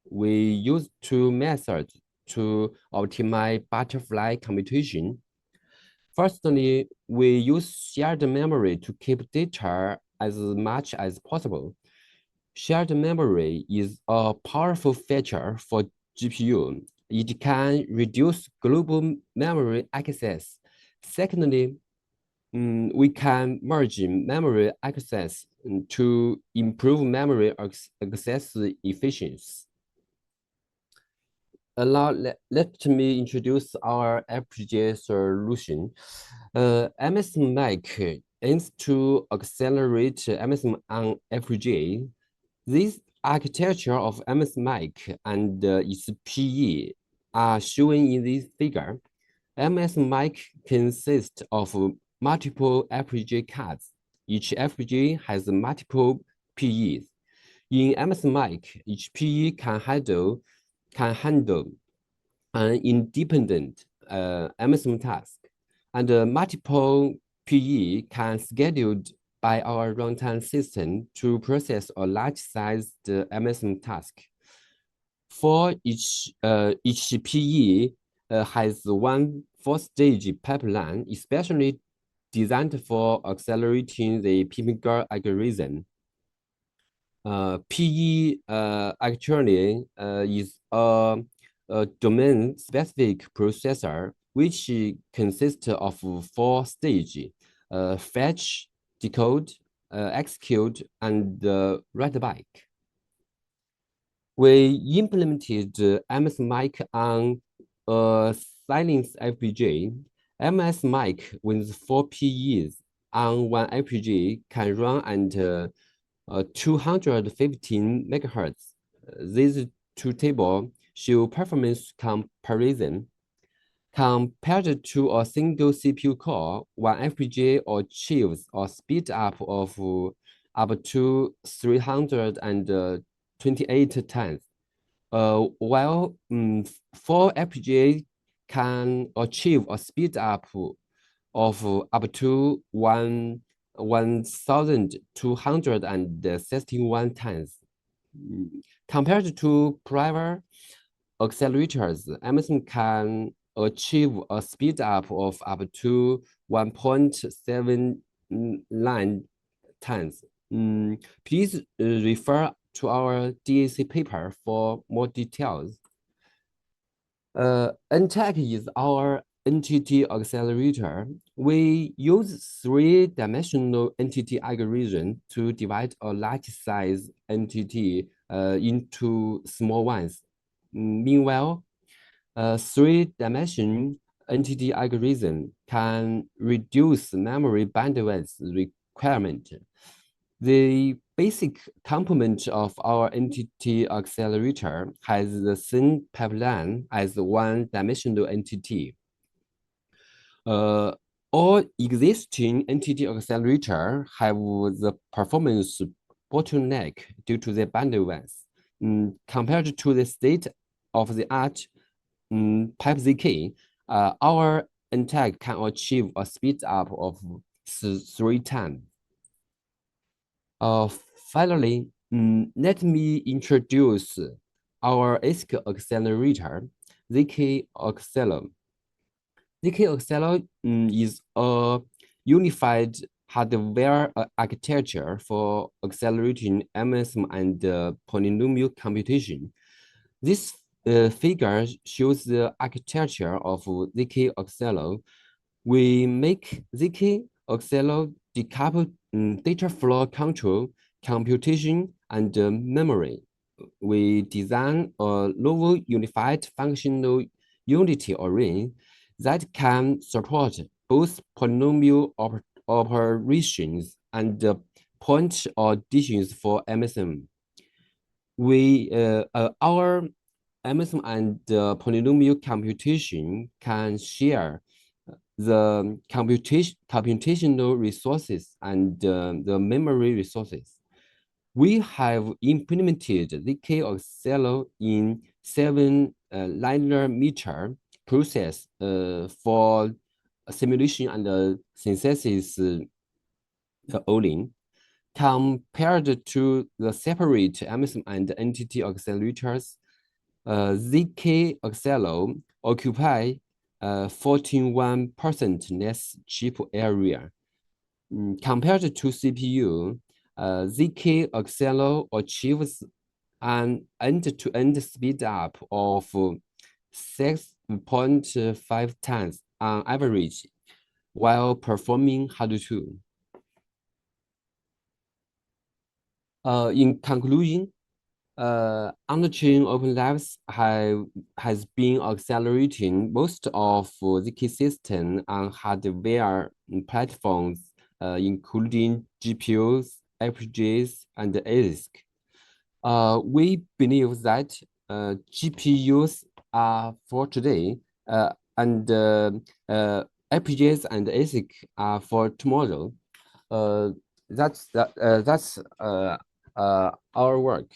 We use 2 methods to optimize butterfly computation. Firstly, we use shared memory to keep data as much as possible. Shared memory is a powerful feature for GPU. It can reduce global memory access. Secondly, we can merge memory access to improve memory access efficiency. Now, let me introduce our FPGA solution. MSMAC aims to accelerate MSM on FPGA. This architecture of MSMAC and its PE are shown in this figure. MSMAC consists of multiple FPGA cards. Each FPGA has multiple PEs. In MSMAC, each PE can handle an independent MSM task, and multiple PE can scheduled by our runtime system to process a large-sized MSM task. For each PE has one 4-stage pipeline, especially designed for accelerating the Pimiga algorithm. PE actually is a domain-specific processor which consists of 4 stages: fetch, decode, execute, and write back. We implemented MS Mic on Silence FPGA. MS Mic with 4 PEs on one FPGA can run at 215 megahertz. These two tables show performance comparison. Compared to a single CPU core, one FPGA achieves a speed up to 328 times, while 4 FPGA can achieve a speed up to 1,261 times. Compared to prior accelerators, Amazon can achieve a speed up to 1.79 times. Please refer to our DAC paper for more details. AntChain is our entity accelerator. We use 3-dimensional entity algorithm to divide a large size entity into small ones. Meanwhile, 3-dimensional entity algorithm can reduce memory bandwidth requirement. The basic component of our entity accelerator has the same pipeline as the 1-dimensional entity. All existing entity accelerator have the performance bottleneck due to the bandwidth. Compared to the state-of-the-art PipeZK, our AntChain can achieve a speed up of 3 times. Finally, let me introduce our ASIC accelerator, ZK Accelo. ZK Accelo is a unified hardware architecture for accelerating MSM and polynomial computation. This figure shows the architecture of ZK Accelo. We make ZK Accelo decouple data flow control, computation, and memory. We design a novel unified functional unity array that can support both polynomial operations and point additions for MSM. Our MSM and polynomial computation can share the computational resources and the memory resources. We have implemented ZK Accelo in 7-nanometer process for simulation and synthesis only. Compared to the separate MSM and entity accelerators, ZK Accelo occupy 41% less chip area. Compared to CPU, ZK Accelo achieves an end-to-end speed up of 6.5 times on average, while performing harder to. In conclusion, AntChain OpenLabs has been accelerating most of the key system on hardware platforms, including GPUs, FPGAs, and ASIC. We believe that GPUs are for today, and FPGAs and ASIC are for tomorrow. That's our work.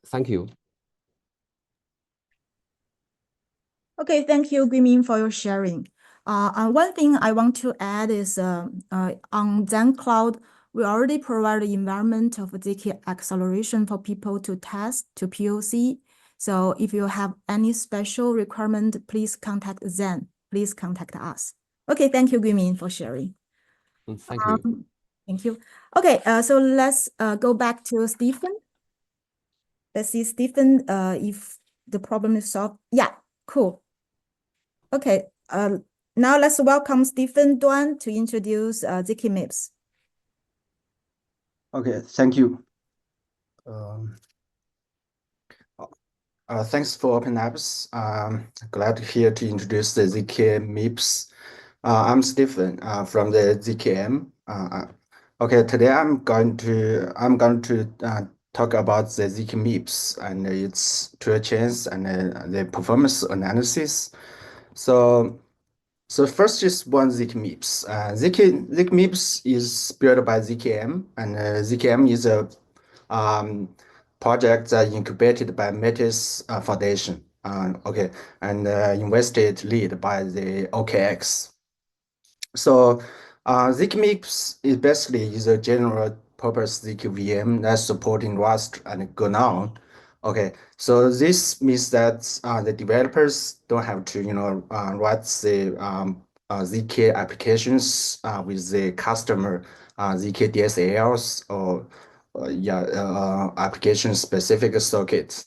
Thank you. Okay, thank you, Guimin, for your sharing. One thing I want to add is on ZenCloud, we already provide the environment of ZK acceleration for people to test, to POC. So if you have any special requirement, please contact Zen. Please contact us. Okay, thank you, Guimin, for sharing. Thank you. Thank you. Okay, so let's go back to Stephen. Let's see, Stephen, if the problem is solved. Yeah, cool. Okay, now let's welcome Stephen Duan to introduce ZK MIPS. Okay, thank you. Thanks for OpenLabs. Glad here to introduce the ZK MIPS. I'm Stephen from the ZKM. Okay, today I'm going to talk about the ZK MIPS and its tool chains and the performance analysis. So first is one ZK MIPS. ZK MIPS is built by ZKM, and ZKM is a project that incubated by Metis Foundation. Okay, and invested lead by the OKX. So ZKMIPS is basically a general purpose ZK VM that's supporting Rust and GNOME. Okay, so this means that the developers don't have to, write the ZK applications with the customer ZK DSLs or application specific circuits.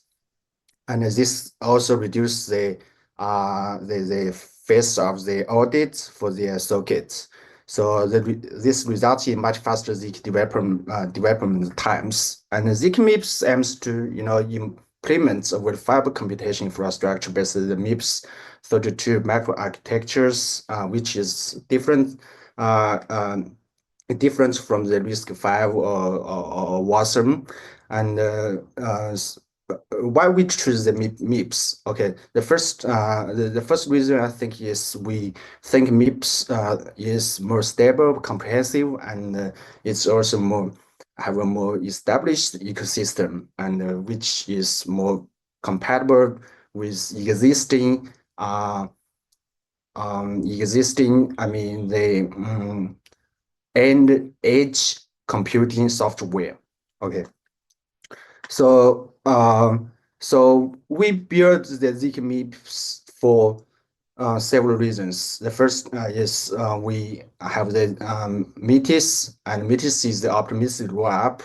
And this also reduces the phase of the audit for the circuits. So this results in much faster ZK development times. And ZK MIPS aims to implement a verifiable computation infrastructure based on the MIPS 32 microarchitectures, which is different from the RISC-V or WASM. And why we choose the MIPS? Okay, the first reason I think is we think MIPS is more stable, comprehensive, and it's also have a more established ecosystem, and which is more compatible with existing the end edge computing software. Okay. So we built the ZK MIPS for several reasons. The first is we have the Metis, and Metis is the optimistic rollup.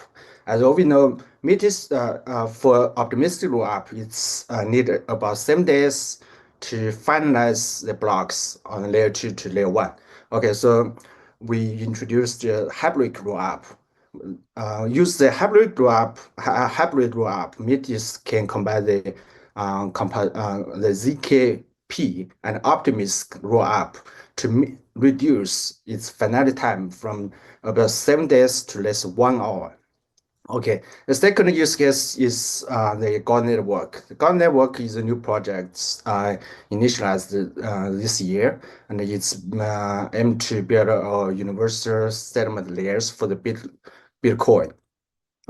As we know, Metis for optimistic rollup, it's needed about 7 days to finalize the blocks on layer 2 to layer 1. Okay, so we introduced the hybrid rollup. Use the hybrid rollup. Metis can combine the ZKP and Optimist rollup to reduce its finality time from about 7 days to less than 1 hour. Okay, the second use case is the God Network. The God Network is a new project initialized this year, and it's aimed to build a universal settlement layers for the Bitcoin.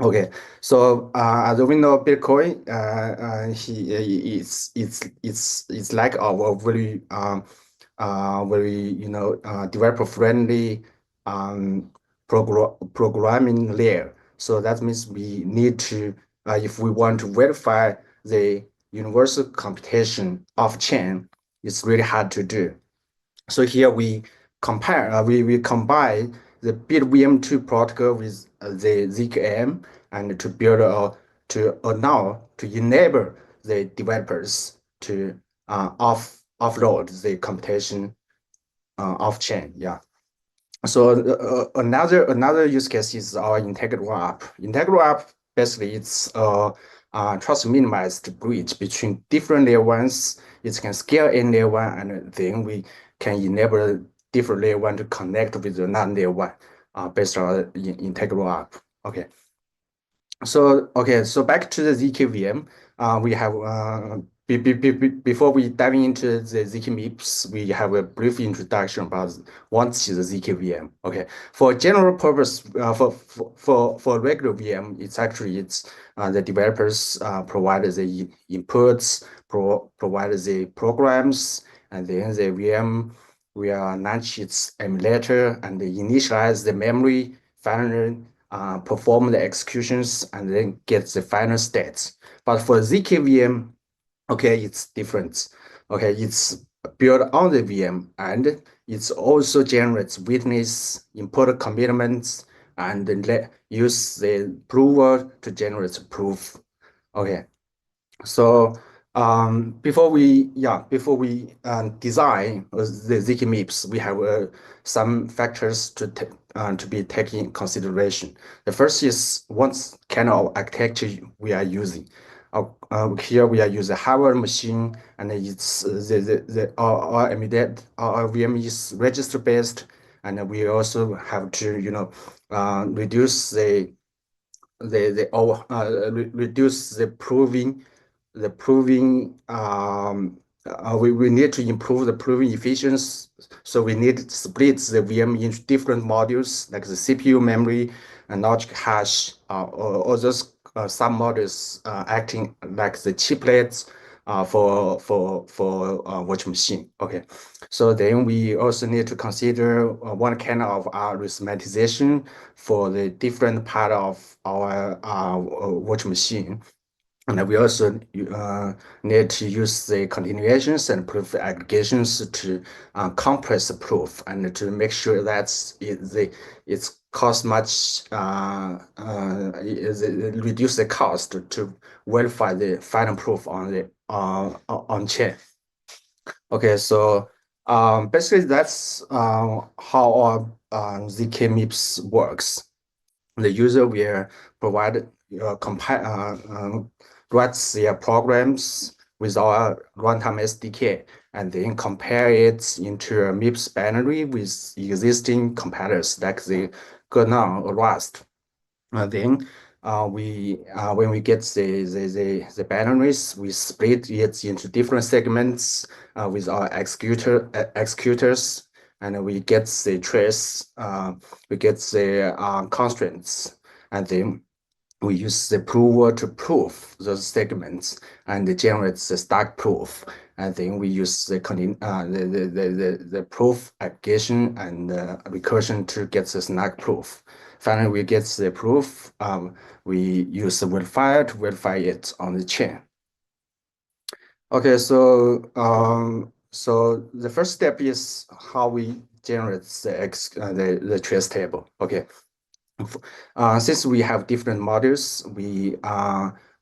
Okay, so as we know, Bitcoin, it's like our very developer friendly programming layer. So that means we need to, if we want to verify the universal computation off chain, it's really hard to do. So here we compare, we combine the BitVM2 protocol with the ZKM, and to build to enable the developers to offload the computation off chain. Yeah. So another use case is our integral app. Integral app basically it's trust minimized bridge between different layer ones. It can scale in layer 1, and then we can enable different layer 1 to connect with another layer 1 based on integral app. Okay. So back to the ZKVM. We have before we dive into the ZK MIPS, we have a brief introduction about what is the ZKVM. Okay, for general purpose, for regular VM, it's the developers provide the inputs, provide the programs, and then the VM will launch its emulator and initialize the memory, finally perform the executions, and then get the final stats. But for ZKVM, okay, it's different. Okay, it's built on the VM, and it also generates witness, input commitments, and then use the prover to generate proof. Okay, so before we design the ZK MIPS, we have some factors to be taken in consideration. The first is what kind of architecture we are using. Here we are using hardware machine, and it's our immediate our VM is register based, and we also have to reduce reduce the proving we need to improve the proving efficiency, so we need to split the VM into different modules like the CPU memory and logic hash, or those sub-modules acting like the chiplets for virtual machine. Okay, so then we also need to consider one kind of arithmetization for the different part of our virtual machine. And we also need to use the continuations and proof aggregations to compress the proof and to make sure that it's cost much reduce the cost to verify the final proof on the on chain. Okay, so basically that's how our ZK MIPS works. The user will provide writes their programs with our runtime SDK and then compare it into a MIPS binary with existing compilers like the GNOME or Rust. Then when we get the binaries, we split it into different segments with our executors, and we get the trace, we get the constraints, and then we use the prover to prove those segments and generate the stack proof. And then we use the proof aggregation and recursion to get the snag proof. Finally, we get the proof. We use the verifier to verify it on the chain. Okay, so the first step is how we generate the trace table. Okay. Since we have different modules,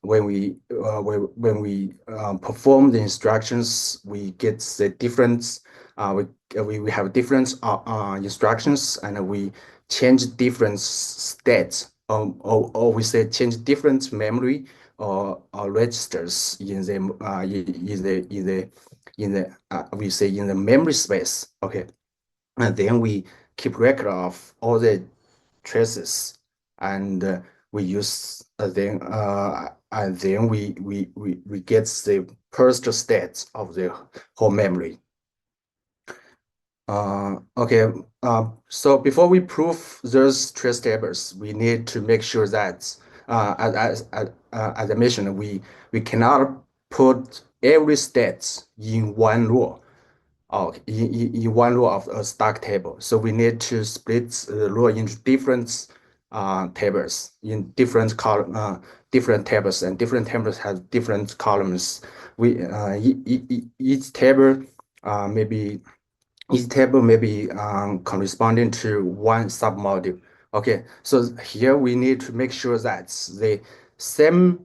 when we perform the instructions, we get the different we have different instructions, and we change different states, or we say change different memory or registers in we say in the memory space. Okay, and then we keep record of all the traces, and we use then we get the first state of the whole memory. Okay, so before we prove those trace tables, we need to make sure that as I mentioned, we cannot put every state in one row. In one row of a stack table. So we need to split the row into different tables, in different different tables, and different tables have different columns. We each table maybe corresponding to one submodule. Okay, so here we need to make sure that the same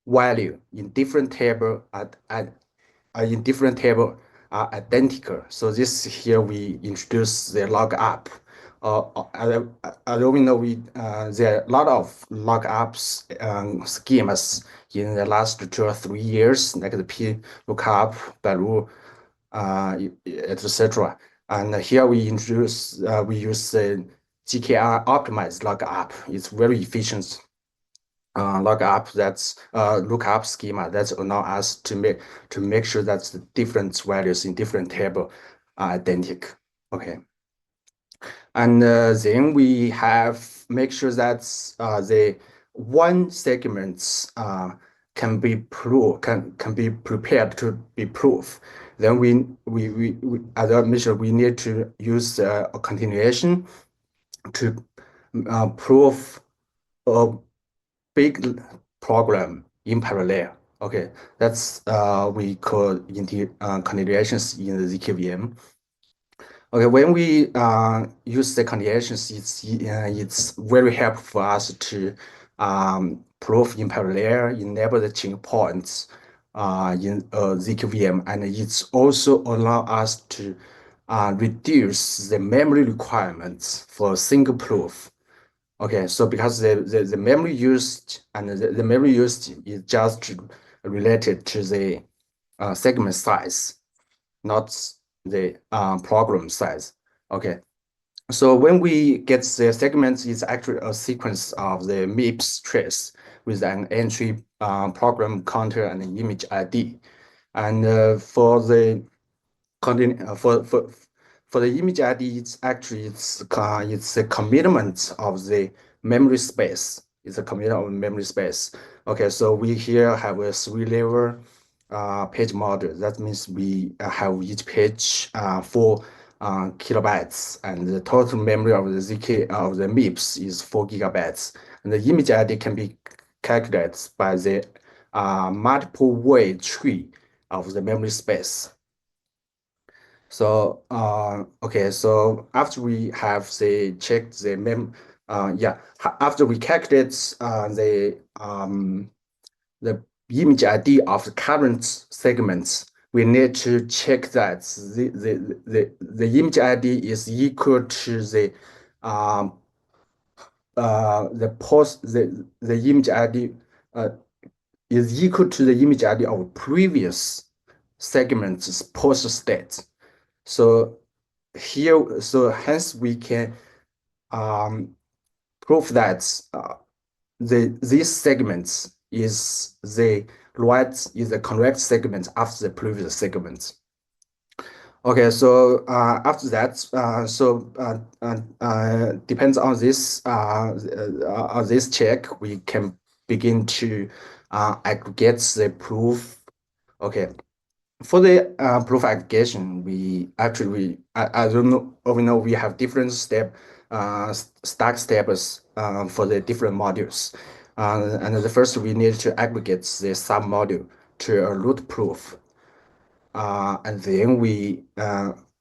value in different table in different table are identical. So this here we introduce the log up. I don't know there are a lot of log ups schemas in the last 2 or 3 years, like the P lookup, Baru, etc. And here we introduce we use the GKR optimized log up. It's very efficient. Lookup that's lookup schema that's allow us to make sure that the different values in different table are identical. Okay, and then we have make sure that the one segments can be prepared to be proof. Then we as I mentioned, we need to use a continuation to prove a big program in parallel. Okay, that's we call continuations in the ZKVM. Okay, when we use the continuations, it's very helpful for us to prove in parallel, enable the chain points in ZKVM, and it's also allow us to reduce the memory requirements for a single proof. Okay, so because the memory used and the memory used is just related to the segment size, not the program size. Okay, so when we get the segments, it's actually a sequence of the MIPS trace with an entry program counter and an image ID. And for the for the image ID, it's actually it's a commitment of the memory space. It's a commitment of memory space. Okay, so we here have a 3-level page model. That means we have each page 4 kilobytes, and the total memory of the ZK of the MIPS is 4 gigabytes. And the image ID can be calculated by the multiple way tree of the memory space. So okay, so after we have checked the after we calculate the image ID of the current segments, we need to check that the image ID is equal to the image ID is equal to the image ID of previous segment's post state. So here, so hence we can prove that these segments is the correct segment after the previous segment. Okay, so after that, depends on this check, we can begin to aggregate the proof. Okay. For the proof aggregation, I don't know, we have different stack steps for the different modules. And the first, we need to aggregate the sub module to a root proof. And then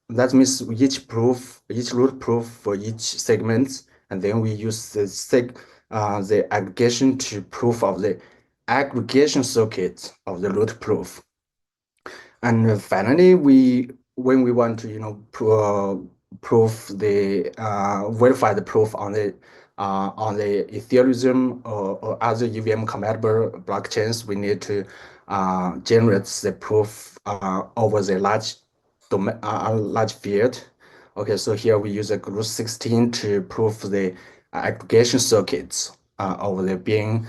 that means each root proof for each segment, and then we use the aggregation to proof of the aggregation circuit of the root proof. And finally, when we want to verify the proof on the Ethereum or other EVM compatible blockchains, we need to generate the proof over the large field. Okay, so here we use a group 16 to prove the aggregation circuits over the being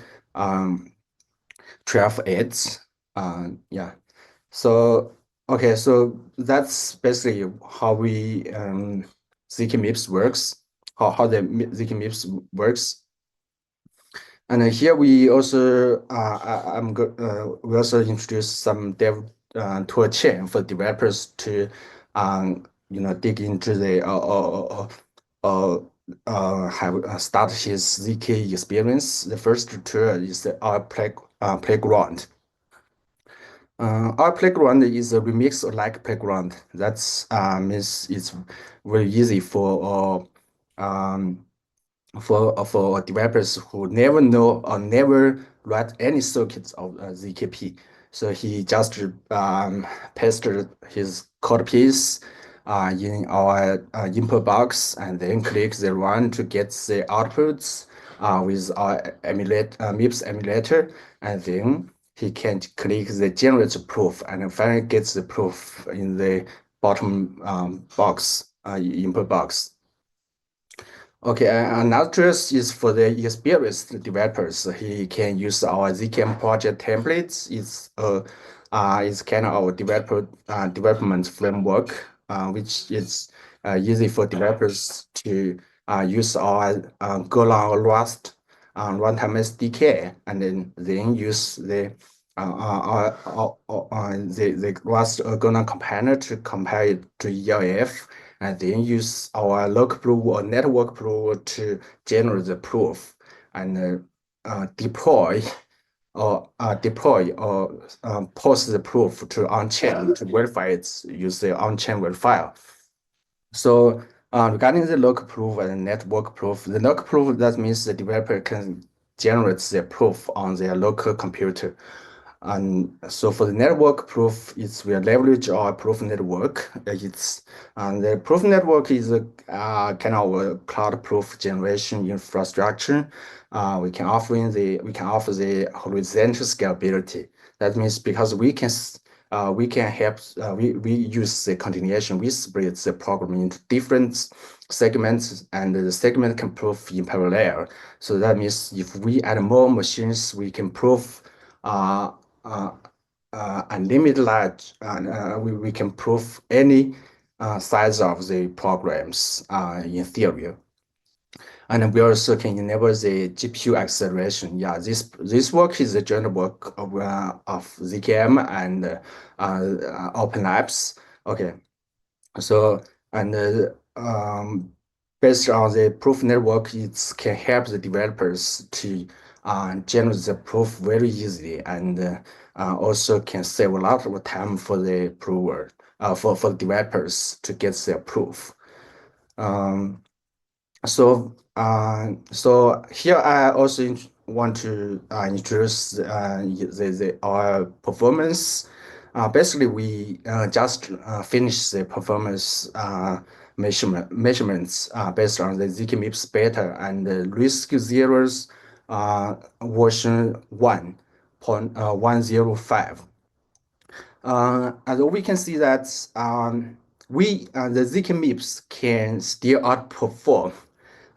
12/8. Yeah. So okay, so that's basically how we ZK MIPS works, how the ZK MIPS works. And here we also we also introduce some dev tool chain for developers to dig into the start his ZK experience. The first tool is our playground. Our playground is a remix-like playground. That means it's very easy for developers who never know or never write any circuits of ZKP. So he just pasted his code piece in our input box, and then click the run to get the outputs with our MIPS emulator, and then he can click the generate proof and finally gets the proof in the bottom box, input box. Okay, another tool is for the experienced developers. He can use our ZKM project templates. It's kind of our development framework, which is easy for developers to use our Golang or Rust runtime SDK, and then use the Rust Golang compiler to compile it to ELF, and then use our local proof or network proof to generate the proof, and deploy or post the proof to AntChain to verify it. Use the AntChain verifier. So regarding the local proof and network proof, the local proof, that means the developer can generate the proof on their local computer. And so for the network proof, we leverage our proof network. The proof network is a kind of a cloud proof generation infrastructure. We can offer the horizontal scalability. That means because we can help, we use the continuation, we split the program into different segments, and the segment can prove in parallel. So that means if we add more machines, we can prove unlimited large, we can prove any size of the programs in theory. And we also can enable the GPU acceleration. Yeah, this work is the joint work of ZKM and OpenLabs. Okay, so based on the proof network, it can help the developers to generate the proof very easily, and also can save a lot of time for the prover, for the developers to get their proof. So here I also want to introduce our performance. Basically, we just finished the performance measurements based on the ZK MIPS beta and the RISC-0's version 1.105. And we can see that the ZK MIPS can still outperform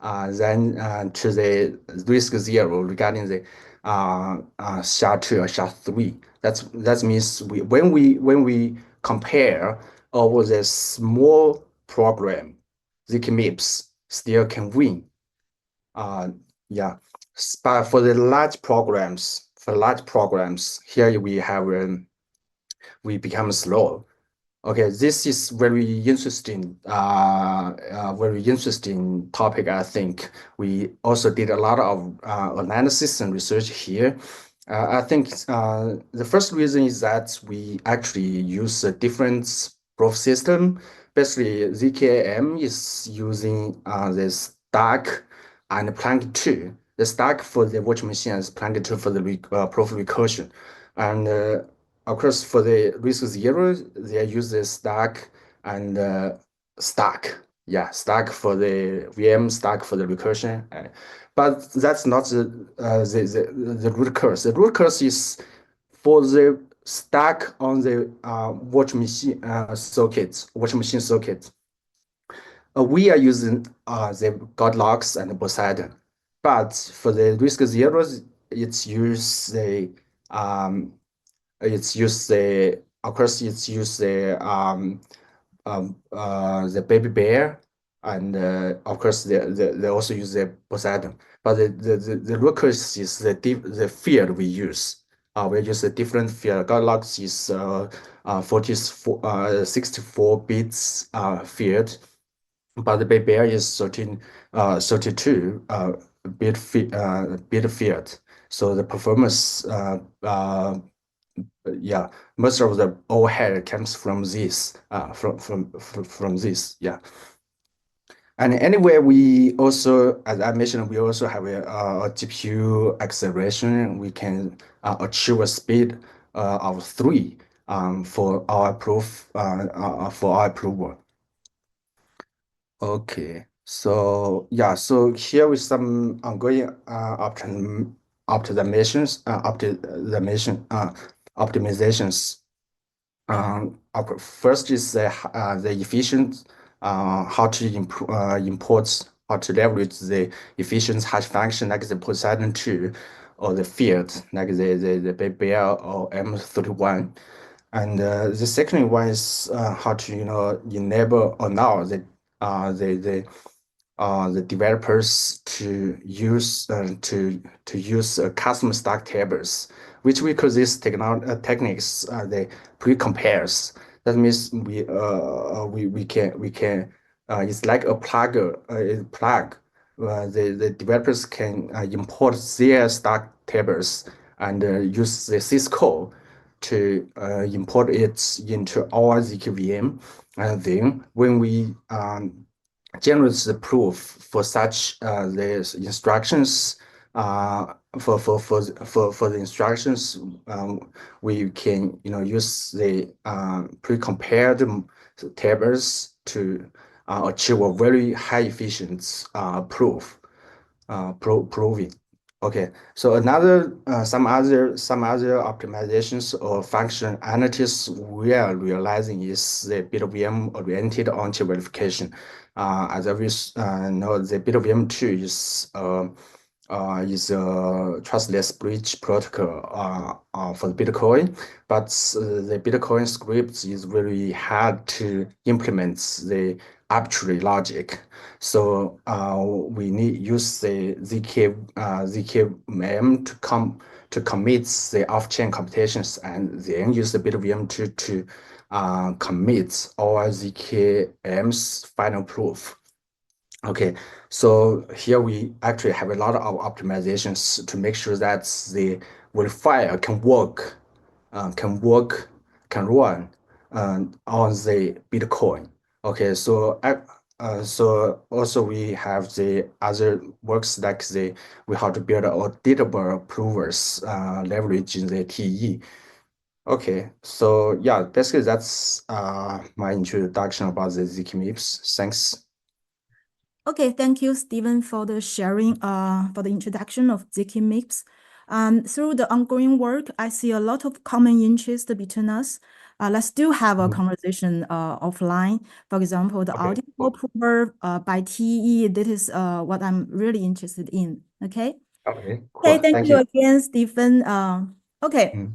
than to the RISC-0 regarding the SHA-2 or SHA-3. That means when we compare over the small program, ZK MIPS still can win. Yeah, but for the large programs, here we become slow. Okay, this is very interesting topic. I think we also did a lot of analysis and research here. I think the first reason is that we actually use a different proof system. Basically, ZKM is using the stack and Planck 2. The stack for the virtual machine is Planck 2 for the proof recursion. And of course, for the RISC-0, they use the stack and stack. Yeah, stack for the VM, stack for the recursion. But that's not the root cause. The root cause is for the stack on the virtual machine circuit. We are using the Goldilocks and Poseidon. But for the RISC-0, it's used the baby bear, and of course they also use the Poseidon. But the root cause is the field we use. We use a different field. Goldilocks is 64 bits field, but the baby bear is 32 bit field. So the performance, yeah, most of the overhead comes from this, from this, yeah. And anyway, we also, as I mentioned, we also have a GPU acceleration. We can achieve a speed of 3 for our proof, for our approval. Okay, so yeah, so here with some ongoing optimizations. First is the efficient, how to import, how to leverage the efficient hash function like the Poseidon 2, or the field like the BBL or M31. And the second one is how to enable or allow the developers to use custom stack tables, which we call these techniques the pre-compares. That means we can it's like a plug. The developers can import their stack tables and use the syscall to import it into our ZKVM, and then when we generate the proof for such the instructions, For the instructions, we can use the pre-compared tables to achieve a very high efficient proving. Okay, so some other optimizations or functionalities we are realizing is the BitVM oriented on-chip verification. As we know, the BitVM2 is a trustless bridge protocol for the Bitcoin, but the Bitcoin script is very hard to implement the arbitrary logic. So we need use the ZKM to commit the off-chain computations and then use the BitVM2 to commit all ZKM's final proof. Okay, so here we actually have a lot of optimizations to make sure that the verifier can run on the Bitcoin. Okay, so also we have the other works like we have to build auditable provers leveraging the TE. Okay, so yeah, basically that's my introduction about the ZK MIPS. Thanks. Okay, thank you, Stephen, for the sharing, for the introduction of ZK MIPS. Through the ongoing work, I see a lot of common interest between us. Let's still have a conversation offline. For example, the Okay, auditable prover by TE, that is what I'm really interested in. Okay. okay, Okay, cool. thank Thank you you. again, Stephen. Okay.